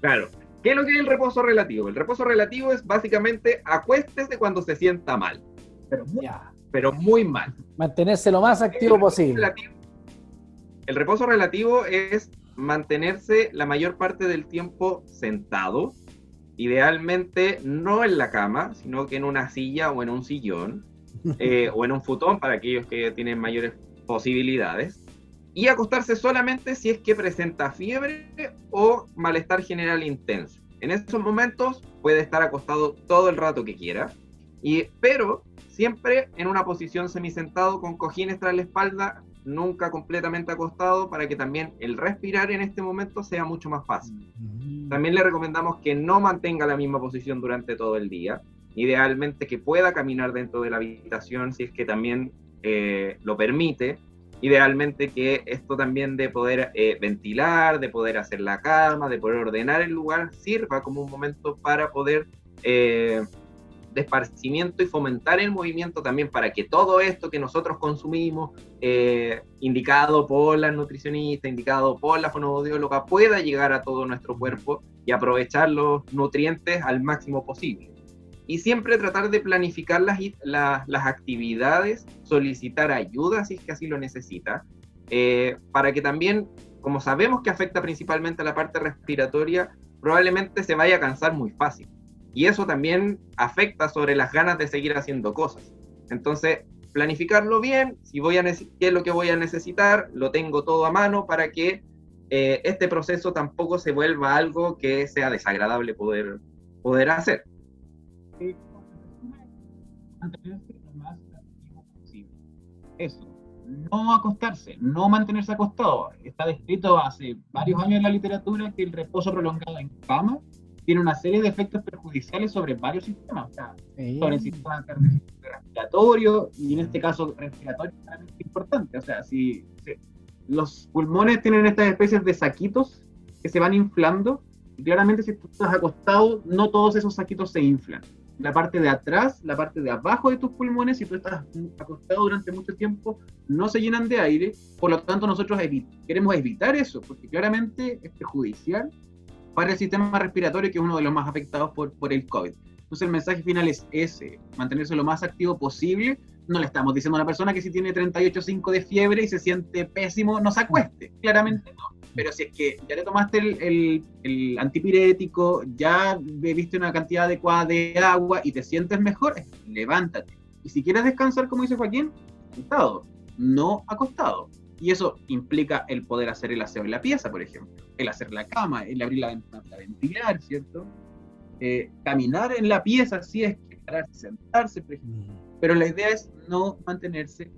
Claro. ¿Qué es lo que es el reposo relativo? El reposo relativo es básicamente acuéstese cuando se sienta mal, pero muy mal. Mantenerse lo más activo posible. El reposo relativo es mantenerse la mayor parte del tiempo sentado, idealmente no en la cama, sino que en una silla o en un sillón, o en un futón para aquellos que tienen mayores posibilidades, y acostarse solamente si es que presenta fiebre o malestar general intenso. En esos momentos puede estar acostado todo el rato que quiera, pero siempre en una posición semisentado con cojines tras la espalda, nunca completamente acostado, para que también el respirar en este momento sea mucho más fácil. También le recomendamos que no mantenga la misma posición durante todo el día, idealmente que pueda caminar dentro de la habitación si es que también lo permite, idealmente que esto también de poder ventilar, de poder hacer la cama, de poder ordenar el lugar, sirva como un momento para poder de esparcimiento y fomentar el movimiento también, para que todo esto que nosotros consumimos, indicado por la nutricionista, indicado por la fonoaudióloga, pueda llegar a todo nuestro cuerpo y aprovechar los nutrientes al máximo posible. Y siempre tratar de planificar las actividades, solicitar ayuda si es que así lo necesita, para que también, como sabemos que afecta principalmente a la parte respiratoria, probablemente se vaya a cansar muy fácil. Y eso también afecta sobre las ganas de seguir haciendo cosas. Entonces, planificarlo bien, si qué es lo que voy a necesitar, lo tengo todo a mano para que este proceso tampoco se vuelva algo que sea desagradable poder hacer. Mantenerse lo más activo posible. Eso, no acostarse, no mantenerse acostado. Está descrito hace varios años en la literatura que el reposo prolongado en cama tiene una serie de efectos perjudiciales sobre varios sistemas, o sea, sobre el sistema respiratorio, y en este caso respiratorio es realmente importante. O sea, si los pulmones tienen estas especies de saquitos que se van inflando, y claramente si tú estás acostado, no todos esos saquitos se inflan. La parte de atrás, la parte de abajo de tus pulmones, si tú estás acostado durante mucho tiempo, no se llenan de aire, por lo tanto nosotros queremos evitar eso, porque claramente es perjudicial para el sistema respiratorio, que es uno de los más afectados por el COVID. Entonces el mensaje final es ese, mantenerse lo más activo posible. No le estamos diciendo a una persona que si tiene 38,5 de fiebre y se siente pésimo, no se acueste, claramente no. Pero si es que ya le tomaste el antipirético, ya bebiste una cantidad adecuada de agua y te sientes mejor, levántate. Y si quieres descansar, como dice Joaquín, sentado, no acostado. Y eso implica el poder hacer el aseo en la pieza, por ejemplo, el hacer la cama, el abrir la ventana para ventilar, ¿cierto? Caminar en la pieza, sí, es que pararse, sentarse, por ejemplo. Pero la idea es no mantenerse.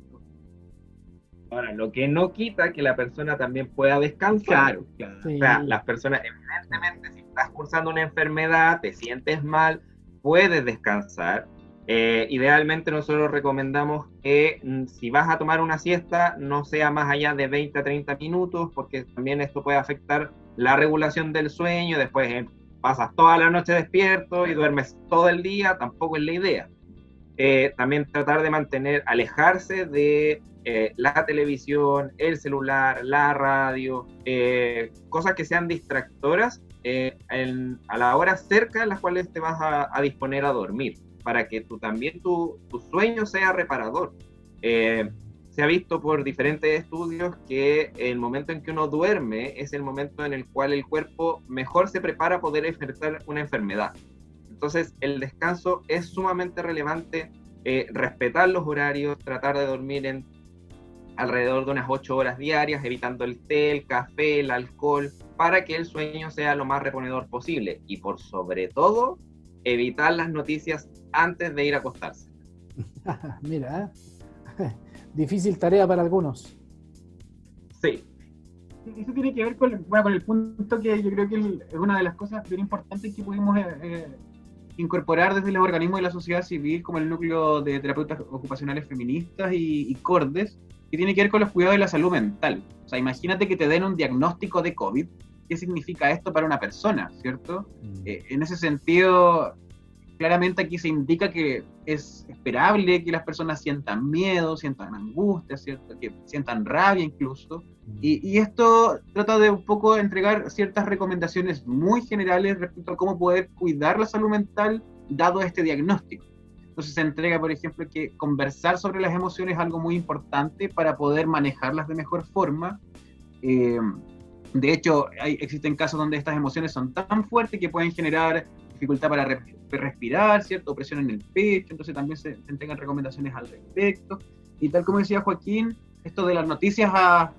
Ahora, lo que no quita que la persona también pueda descansar. Claro. Sí. O sea, las personas, evidentemente, si estás cursando una enfermedad, te sientes mal, puedes descansar. Idealmente nosotros recomendamos que si vas a tomar una siesta, no sea más allá de 20 a 30 minutos, porque también esto puede afectar la regulación del sueño. Después pasas toda la noche despierto y duermes todo el día, tampoco es la idea. También tratar de alejarse de la televisión, el celular, la radio, cosas que sean distractoras a la hora cerca en las cuales te vas a disponer a dormir, para que también tu sueño sea reparador. Se ha visto por diferentes estudios que el momento en que uno duerme es el momento en el cual el cuerpo mejor se prepara a poder enfrentar una enfermedad. Entonces el descanso es sumamente relevante, respetar los horarios, tratar de dormir alrededor de unas 8 horas diarias, evitando el té, el café, el alcohol, para que el sueño sea lo más reponedor posible. Y por sobre todo, evitar las noticias antes de ir a acostarse. Mira, difícil tarea para algunos. Sí. Eso tiene que ver con el punto que yo creo que es una de las cosas bien importantes que pudimos incorporar desde los organismos de la sociedad civil, como el núcleo de terapeutas ocupacionales feministas y CORDES, que tiene que ver con los cuidados de la salud mental. O sea, imagínate que te den un diagnóstico de COVID. ¿Qué significa esto para una persona, cierto? En ese sentido, claramente aquí se indica que es esperable que las personas sientan miedo, sientan angustia, ¿cierto? Que sientan rabia incluso. Y esto trata de un poco entregar ciertas recomendaciones muy generales respecto a cómo poder cuidar la salud mental dado este diagnóstico. Entonces se entrega, por ejemplo, que conversar sobre las emociones es algo muy importante para poder manejarlas de mejor forma. De hecho, existen casos donde estas emociones son tan fuertes que pueden generar dificultad para respirar, ¿cierto? Presión en el pecho, entonces también se entregan recomendaciones al respecto. Y tal como decía Joaquín, esto de las noticias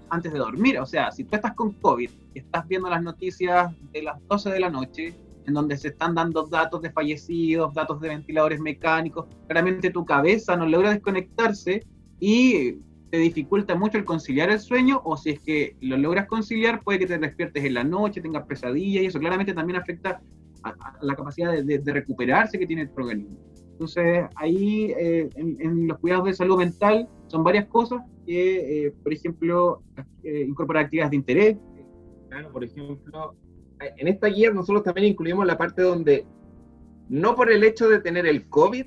antes de dormir, o sea, si tú estás con COVID y estás viendo las noticias de las 12 de la noche, en donde se están dando datos de fallecidos, datos de ventiladores mecánicos, claramente tu cabeza no logra desconectarse y te dificulta mucho el conciliar el sueño, o si es que lo logras conciliar, puede que te despiertes en la noche, tengas pesadillas, y eso claramente también afecta a la capacidad de recuperarse que tiene el organismo. Entonces, ahí en los cuidados de salud mental son varias cosas que, por ejemplo, incorporar actividades de interés. Claro, por ejemplo, en esta guía nosotros también incluimos la parte donde no por el hecho de tener el COVID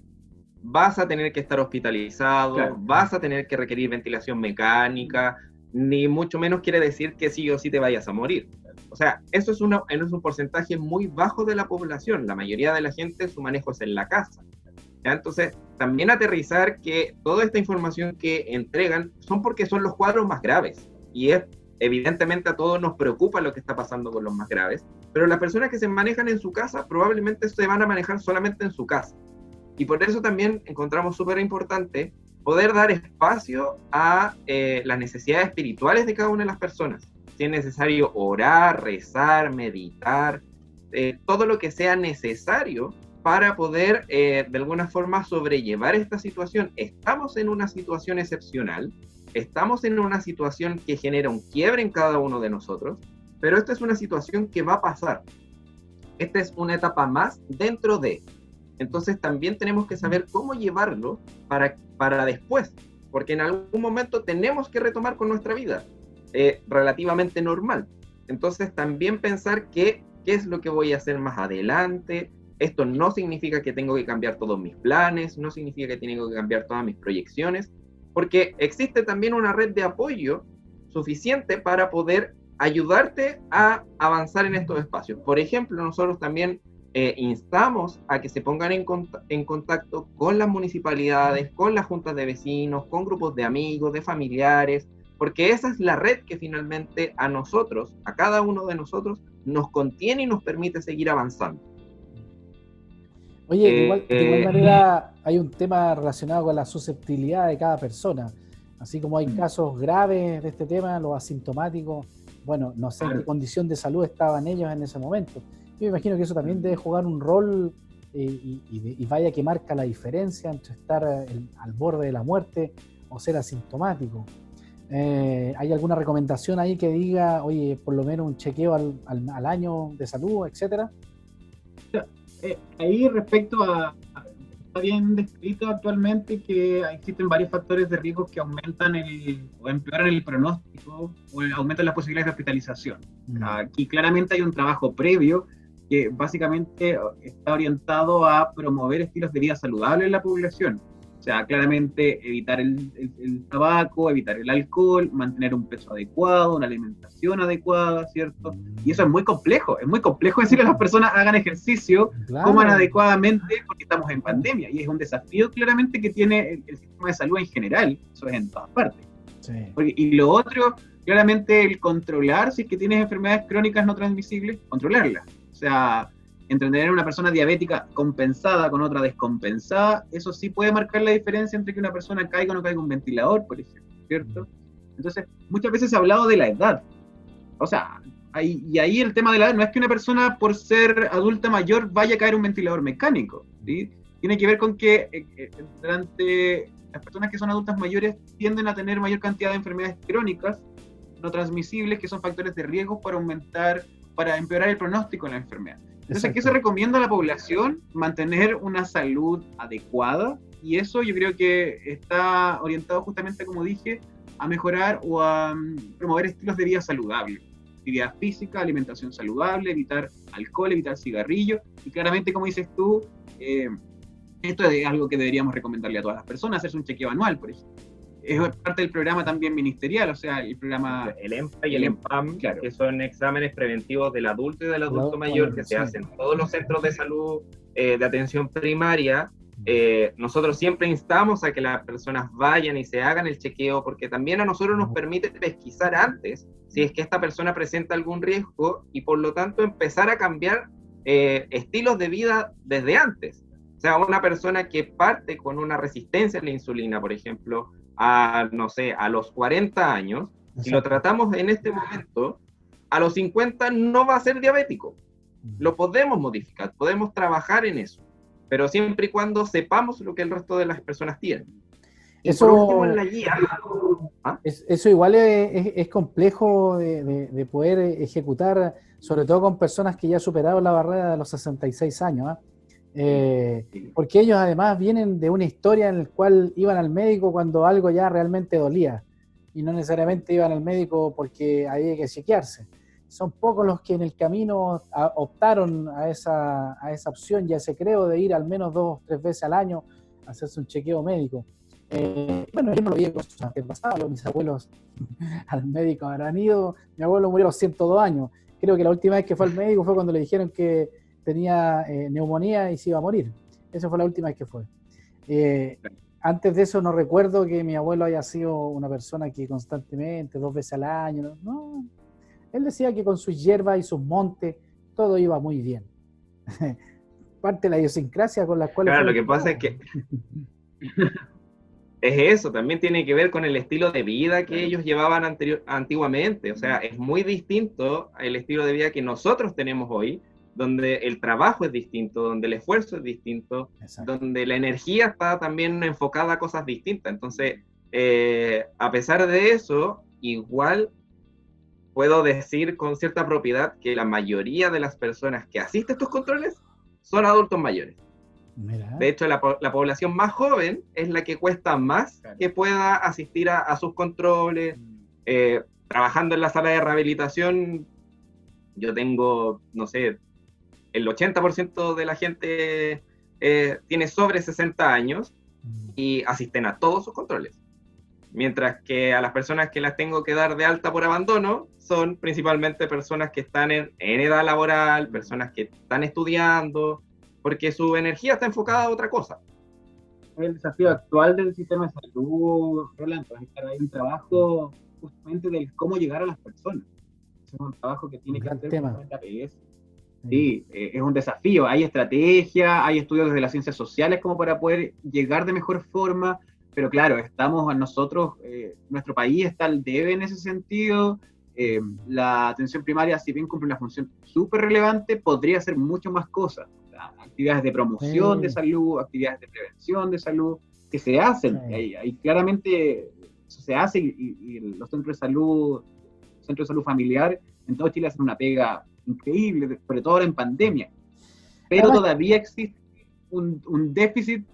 vas a tener que estar hospitalizado, claro, vas a tener que requerir ventilación mecánica, ni mucho menos quiere decir que sí o sí te vayas a morir. O sea, eso es un porcentaje muy bajo de la población. La mayoría de la gente, su manejo es en la casa. ¿Ya? Entonces, también aterrizar que toda esta información que entregan son porque son los cuadros más graves. Y evidentemente a todos nos preocupa lo que está pasando con los más graves, pero las personas que se manejan en su casa probablemente se van a manejar solamente en su casa. Y por eso también encontramos súper importante poder dar espacio a las necesidades espirituales de cada una de las personas. Si es necesario orar, rezar, meditar, todo lo que sea necesario para poder de alguna forma sobrellevar esta situación. Estamos en una situación excepcional, estamos en una situación que genera un quiebre en cada uno de nosotros, pero esta es una situación que va a pasar. Esta es una etapa más dentro de. Entonces también tenemos que saber cómo llevarlo para después, porque en algún momento tenemos que retomar con nuestra vida relativamente normal. Entonces también pensar qué es lo que voy a hacer más adelante. Esto no significa que tengo que cambiar todos mis planes, no significa que tengo que cambiar todas mis proyecciones, porque existe también una red de apoyo suficiente para poder ayudarte a avanzar en estos espacios. Por ejemplo, nosotros también instamos a que se pongan en contacto con las municipalidades, con las juntas de vecinos, con grupos de amigos, de familiares, porque esa es la red que finalmente a nosotros, a cada uno de nosotros, nos contiene y nos permite seguir avanzando. Oye, de igual manera hay un tema relacionado con la susceptibilidad de cada persona. Así como hay casos graves de este tema, los asintomáticos, bueno, no sé en qué condición de salud estaban ellos en ese momento. Yo me imagino que eso también debe jugar un rol y vaya que marca la diferencia entre estar al borde de la muerte o ser asintomático. ¿Hay alguna recomendación ahí que diga, oye, por lo menos un chequeo al año de salud, etcétera? Ahí respecto está bien descrito actualmente que existen varios factores de riesgo que aumentan o empeoran el pronóstico o aumentan las posibilidades de hospitalización. Aquí claramente hay un trabajo previo que básicamente está orientado a promover estilos de vida saludables en la población. O sea, claramente evitar el tabaco, evitar el alcohol, mantener un peso adecuado, una alimentación adecuada, ¿cierto? Y eso es muy complejo decirle a las personas hagan ejercicio, claro, coman adecuadamente, porque estamos en pandemia, y es un desafío claramente que tiene el sistema de salud en general, eso es en todas partes. Sí. Y lo otro, claramente el controlar, si es que tienes enfermedades crónicas no transmisibles, controlarlas. O sea, entre tener una persona diabética compensada con otra descompensada, eso sí puede marcar la diferencia entre que una persona caiga o no caiga un ventilador, por ejemplo, ¿cierto? Entonces, muchas veces se ha hablado de la edad. O sea, ahí el tema de la edad no es que una persona por ser adulta mayor vaya a caer un ventilador mecánico, ¿sí? Tiene que ver con que durante las personas que son adultas mayores tienden a tener mayor cantidad de enfermedades crónicas no transmisibles, que son factores de riesgo para empeorar el pronóstico de la enfermedad. Entonces, ¿qué se recomienda a la población? Mantener una salud adecuada, y eso yo creo que está orientado justamente, como dije, a mejorar o a promover estilos de vida saludables. Actividad física, alimentación saludable, evitar alcohol, evitar cigarrillos, y claramente, como dices tú, esto es algo que deberíamos recomendarle a todas las personas, hacerse un chequeo anual, por ejemplo. Es parte del programa también ministerial, o sea, el programa... El EMPA y el EMPAM, claro, que son exámenes preventivos del adulto y del adulto mayor que se hacen en todos los centros de salud de atención primaria. Nosotros siempre instamos a que las personas vayan y se hagan el chequeo, porque también a nosotros nos permite pesquisar antes si es que esta persona presenta algún riesgo y por lo tanto empezar a cambiar estilos de vida desde antes. O sea, una persona que parte con una resistencia a la insulina, por ejemplo, a los 40 años, si lo tratamos en este momento, a los 50 no va a ser diabético. Lo podemos modificar, podemos trabajar en eso, pero siempre y cuando sepamos lo que el resto de las personas tienen. Eso, por último, en la guía, eso igual es complejo de poder ejecutar, sobre todo con personas que ya superaron la barrera de los 66 años, porque ellos además vienen de una historia en la cual iban al médico cuando algo ya realmente dolía y no necesariamente iban al médico porque había que chequearse. Son pocos los que en el camino optaron a esa opción y a ese creo de ir al menos 2 o 3 veces al año a hacerse un chequeo médico. Bueno, yo no lo vi con sus antepasados, mis abuelos al médico habrán ido, mi abuelo murió a los 102 años, creo que la última vez que fue al médico fue cuando le dijeron que tenía neumonía y se iba a morir. Esa fue la última vez que fue. Antes de eso no recuerdo que mi abuelo haya sido una persona que constantemente, 2 veces al año, no. Él decía que con sus hierbas y sus montes todo iba muy bien. Parte de la idiosincrasia con la cual... Claro, lo que pasa es que es eso, también tiene que ver con el estilo de vida que ellos llevaban antiguamente. O sea, es muy distinto el estilo de vida que nosotros tenemos hoy, donde el trabajo es distinto, donde el esfuerzo es distinto, Exacto. donde la energía está también enfocada a cosas distintas. Entonces, a pesar de eso, igual puedo decir con cierta propiedad que la mayoría de las personas que asisten a estos controles son adultos mayores. Mira. De hecho, la población más joven es la que cuesta más que pueda asistir a sus controles. Trabajando en la sala de rehabilitación, yo tengo, no sé, el 80% de la gente tiene sobre 60 años y asisten a todos sus controles. Mientras que a las personas que las tengo que dar de alta por abandono son principalmente personas que están en edad laboral, personas que están estudiando, porque su energía está enfocada a otra cosa. El desafío actual del sistema de salud, Roland, hay un trabajo justamente del cómo llegar a las personas. Es un trabajo que tiene que hacer con el APS. Sí, es un desafío. Hay estrategia, hay estudios desde las ciencias sociales como para poder llegar de mejor forma, pero claro, estamos nosotros, nuestro país está al debe en ese sentido. La atención primaria, si bien cumple una función súper relevante, podría hacer mucho más cosas. Actividades de promoción de salud, actividades de prevención de salud, que se hacen. Ahí claramente eso se hace y los centros de salud familiar en todo Chile hacen una pega increíble, sobre todo ahora en pandemia. Pero además, todavía existe un déficit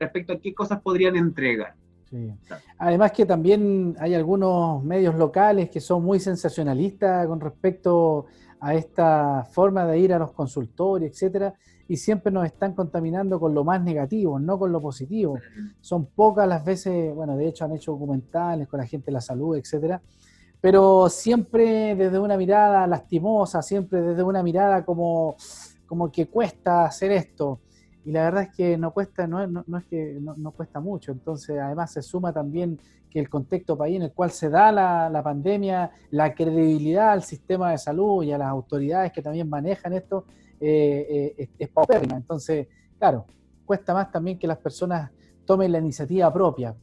respecto a qué cosas podrían entregar. Sí. Además que también hay algunos medios locales que son muy sensacionalistas con respecto a esta forma de ir a los consultorios, etcétera, y siempre nos están contaminando con lo más negativo, no con lo positivo. Son pocas las veces, bueno, de hecho han hecho documentales con la gente de la salud, etcétera, pero siempre desde una mirada lastimosa, siempre desde una mirada como que cuesta hacer esto. Y la verdad es que no cuesta, no es que no cuesta mucho. Entonces, además se suma también que el contexto país en el cual se da la pandemia, la credibilidad al sistema de salud y a las autoridades que también manejan esto, es paupérrima. Entonces, claro, cuesta más también que las personas tomen la iniciativa propia.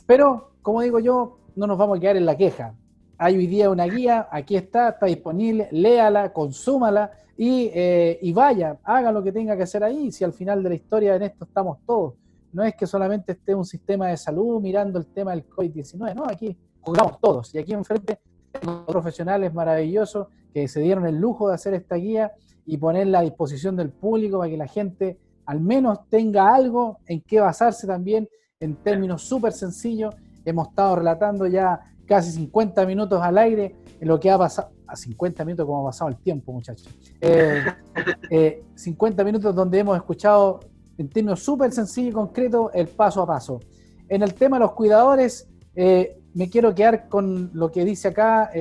Pero, como digo yo, no nos vamos a quedar en la queja. Hay hoy día una guía, aquí está disponible, léala, consúmala y vaya, haga lo que tenga que hacer ahí, si al final de la historia en esto estamos todos. No es que solamente esté un sistema de salud mirando el tema del COVID-19, no, aquí jugamos todos. Y aquí enfrente tengo profesionales maravillosos que se dieron el lujo de hacer esta guía y ponerla a disposición del público para que la gente al menos tenga algo en qué basarse también en términos súper sencillos. Hemos estado relatando ya casi 50 minutos al aire en lo que ha pasado, a 50 minutos como ha pasado el tiempo, muchachos. 50 minutos donde hemos escuchado en términos súper sencillos y concretos el paso a paso. En el tema de los cuidadores, me quiero quedar con lo que dice acá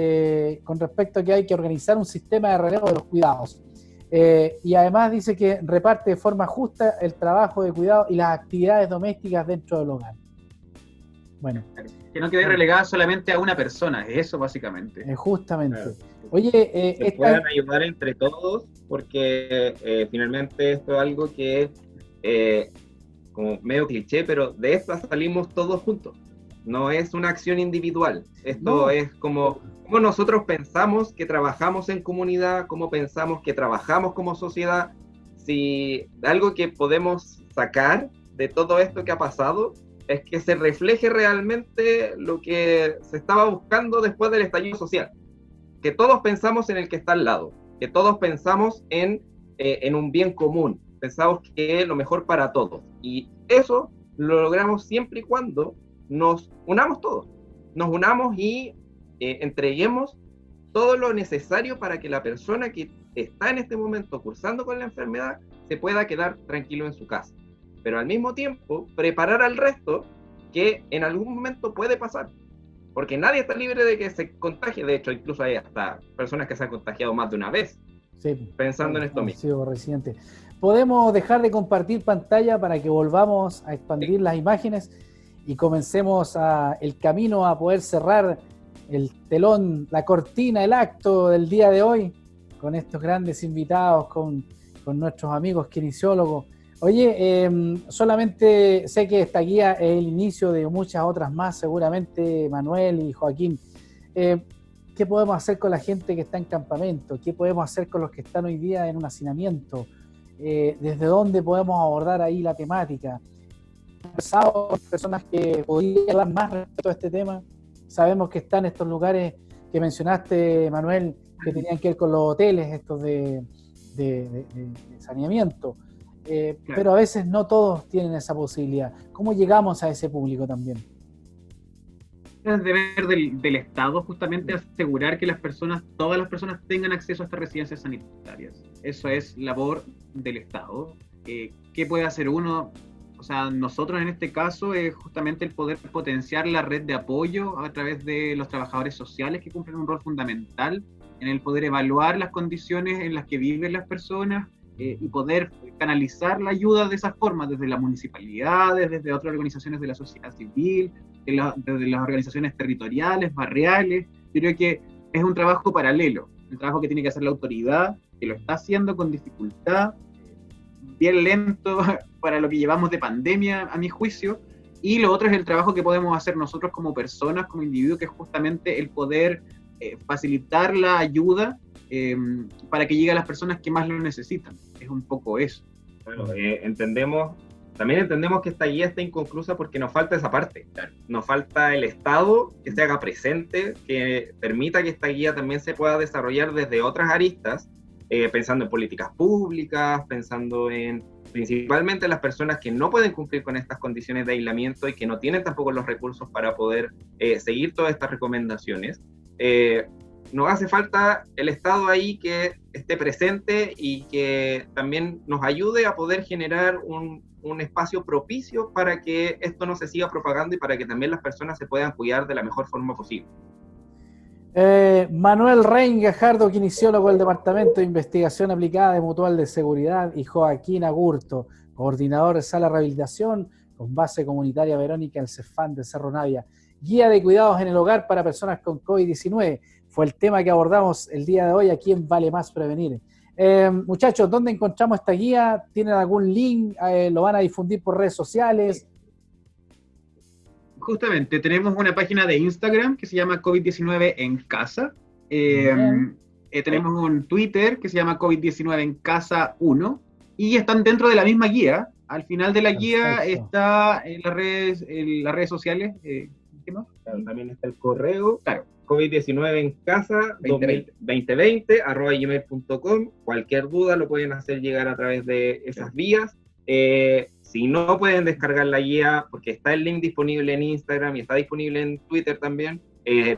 con respecto a que hay que organizar un sistema de relevo de los cuidados. Y además dice que reparte de forma justa el trabajo de cuidado y las actividades domésticas dentro del hogar. Bueno. Que no quede relegada solamente a una persona, es eso básicamente. Justamente. Claro. Oye, que puedan ayudar entre todos, porque finalmente esto es algo que es como medio cliché, pero de esto salimos todos juntos. No es una acción individual. Esto es como nosotros pensamos que trabajamos en comunidad, cómo pensamos que trabajamos como sociedad. Si algo que podemos sacar de todo esto que ha pasado es que se refleje realmente lo que se estaba buscando después del estallido social. Que todos pensamos en el que está al lado, que todos pensamos en un bien común, pensamos que es lo mejor para todos. Y eso lo logramos siempre y cuando nos unamos todos. Nos unamos y entreguemos todo lo necesario para que la persona que está en este momento cursando con la enfermedad se pueda quedar tranquilo en su casa. Pero al mismo tiempo preparar al resto que en algún momento puede pasar, porque nadie está libre de que se contagie. De hecho, incluso hay hasta personas que se han contagiado más de una vez, pensando en esto mismo. Reciente. Podemos dejar de compartir pantalla para que volvamos a expandir las imágenes y comencemos el camino a poder cerrar el telón, la cortina, el acto del día de hoy con estos grandes invitados, con nuestros amigos kinesiólogos. Oye, solamente sé que esta guía es el inicio de muchas otras más, seguramente, Manuel y Joaquín. ¿Qué podemos hacer con la gente que está en campamento? ¿Qué podemos hacer con los que están hoy día en un hacinamiento? ¿Desde dónde podemos abordar ahí la temática? ¿Han pensado con personas que podrían hablar más respecto a este tema? Sabemos que están estos lugares que mencionaste, Manuel, que tenían que ver con los hoteles, estos de saneamiento. Claro. Pero a veces no todos tienen esa posibilidad. ¿Cómo llegamos a ese público también? Es deber del Estado justamente asegurar que todas las personas tengan acceso a estas residencias sanitarias. Eso es labor del Estado. ¿Qué puede hacer uno? O sea, nosotros en este caso es justamente el poder potenciar la red de apoyo a través de los trabajadores sociales que cumplen un rol fundamental en el poder evaluar las condiciones en las que viven las personas y poder canalizar la ayuda de esa forma desde las municipalidades, desde otras organizaciones de la sociedad civil, desde las organizaciones territoriales, barriales. Yo creo que es un trabajo paralelo, el trabajo que tiene que hacer la autoridad, que lo está haciendo con dificultad, bien lento para lo que llevamos de pandemia, a mi juicio, y lo otro es el trabajo que podemos hacer nosotros como personas, como individuos, que es justamente el poder facilitar la ayuda para que llegue a las personas que más lo necesitan. Es un poco eso. Bueno, también entendemos que esta guía está inconclusa porque nos falta esa parte. Nos falta el Estado que se haga presente, que permita que esta guía también se pueda desarrollar desde otras aristas, pensando en políticas públicas, pensando en principalmente las personas que no pueden cumplir con estas condiciones de aislamiento y que no tienen tampoco los recursos para poder seguir todas estas recomendaciones. Nos hace falta el Estado ahí que esté presente y que también nos ayude a poder generar un espacio propicio para que esto no se siga propagando y para que también las personas se puedan cuidar de la mejor forma posible. Manuel Rein Gajardo, kinesiólogo del Departamento de Investigación Aplicada de Mutual de Seguridad, y Joaquín Agurto, coordinador de Sala de Rehabilitación con base comunitaria Verónica, el CEFAN de Cerro Navia. Guía de cuidados en el hogar para personas con COVID-19. Fue el tema que abordamos el día de hoy aquí en Vale Más Prevenir. Muchachos, ¿dónde encontramos esta guía? ¿Tienen algún link? ¿Lo van a difundir por redes sociales? Justamente, tenemos una página de Instagram que se llama COVID-19 en casa. Tenemos un Twitter que se llama COVID-19 en casa 1. Y están dentro de la misma guía. Al final de la guía está en las redes sociales. ¿Qué más? Claro, también está el correo. Claro. COVID-19 en casa 2020@gmail.com. Cualquier duda lo pueden hacer llegar a través de esas vías. Si no pueden descargar la guía, porque está el link disponible en Instagram y está disponible en Twitter también,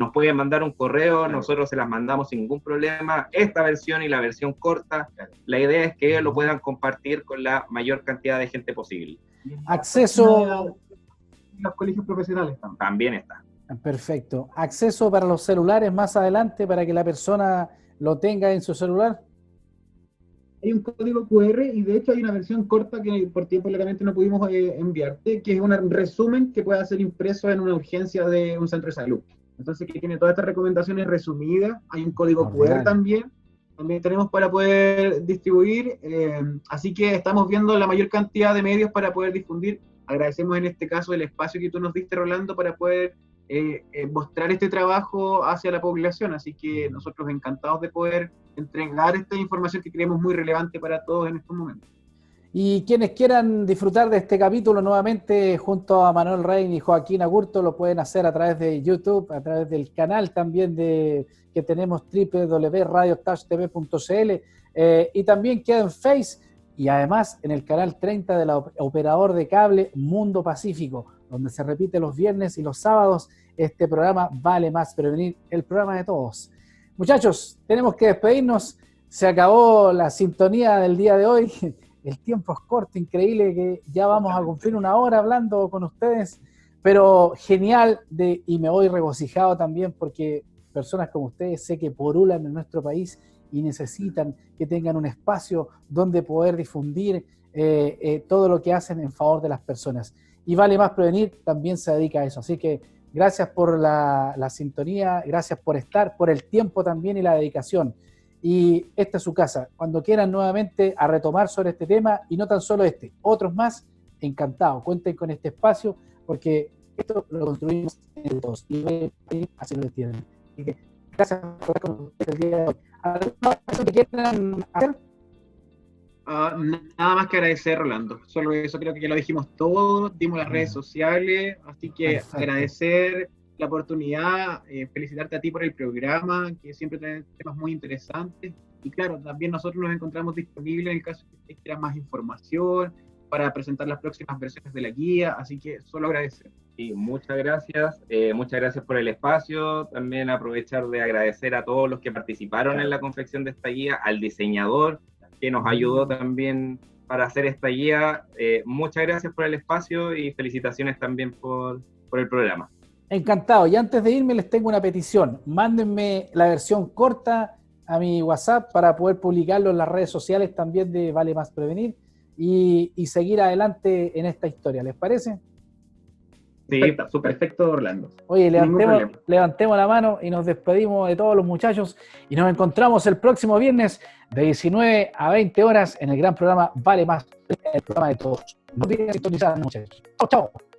nos pueden mandar un correo, nosotros se las mandamos sin ningún problema. Esta versión y la versión corta, la idea es que lo puedan compartir con la mayor cantidad de gente posible. Acceso a los colegios profesionales también está. Perfecto. Acceso para los celulares más adelante para que la persona lo tenga en su celular. Hay un código QR y de hecho hay una versión corta que por tiempo legalmente no pudimos enviarte, que es un resumen que puede ser impreso en una urgencia de un centro de salud. Entonces, que tiene todas estas recomendaciones resumidas. Hay un código QR también tenemos para poder distribuir. Así que estamos viendo la mayor cantidad de medios para poder difundir. Agradecemos en este caso el espacio que tú nos diste, Rolando, para poder mostrar este trabajo hacia la población, así que nosotros encantados de poder entregar esta información que creemos muy relevante para todos en estos momentos. Y quienes quieran disfrutar de este capítulo nuevamente junto a Manuel Rein y Joaquín Agurto lo pueden hacer a través de YouTube, a través del canal también que tenemos www.radiotouchtv.cl y también queda en Face y además en el canal 30 del operador de cable Mundo Pacífico, donde se repite los viernes y los sábados este programa Vale Más Prevenir, el programa de todos. Muchachos, tenemos que despedirnos, se acabó la sintonía del día de hoy, el tiempo es corto, increíble que ya vamos a cumplir una hora hablando con ustedes, pero genial y me voy regocijado también porque personas como ustedes sé que porulan en nuestro país y necesitan que tengan un espacio donde poder difundir todo lo que hacen en favor de las personas. Y Vale Más Prevenir también se dedica a eso. Así que gracias por la sintonía, gracias por estar, por el tiempo también y la dedicación. y esta es su casa. Cuando quieran nuevamente a retomar sobre este tema, y no tan solo este, otros más, encantado. Cuenten con este espacio, porque esto lo construimos entre todos, y así lo entienden. Así que gracias por estar con ustedes el día de hoy. ¿Alguna cosa que quieran hacer? Nada más que agradecer, Rolando. Solo eso, creo que ya lo dijimos todo, dimos las redes sociales, así que Perfecto. agradecer la oportunidad, felicitarte a ti por el programa, que siempre tiene temas muy interesantes. Y claro, también nosotros nos encontramos disponibles en el caso que quieras más información para presentar las próximas versiones de la guía, así que solo agradecer. Sí, muchas gracias por el espacio. También aprovechar de agradecer a todos los que participaron en la confección de esta guía, al diseñador que nos ayudó también para hacer esta guía. Muchas gracias por el espacio y felicitaciones también por el programa. Encantado. Y antes de irme les tengo una petición. Mándenme la versión corta a mi WhatsApp para poder publicarlo en las redes sociales también de Vale Más Prevenir y seguir adelante en esta historia. ¿Les parece? Sí, perfecto, Orlando. Oye, Ningún problema. levantemos la mano y nos despedimos de todos los muchachos y nos encontramos el próximo viernes de 19 a 20 horas en el gran programa Vale Más, el programa de todos. No olviden sintonizar, muchachos. Chao, chao.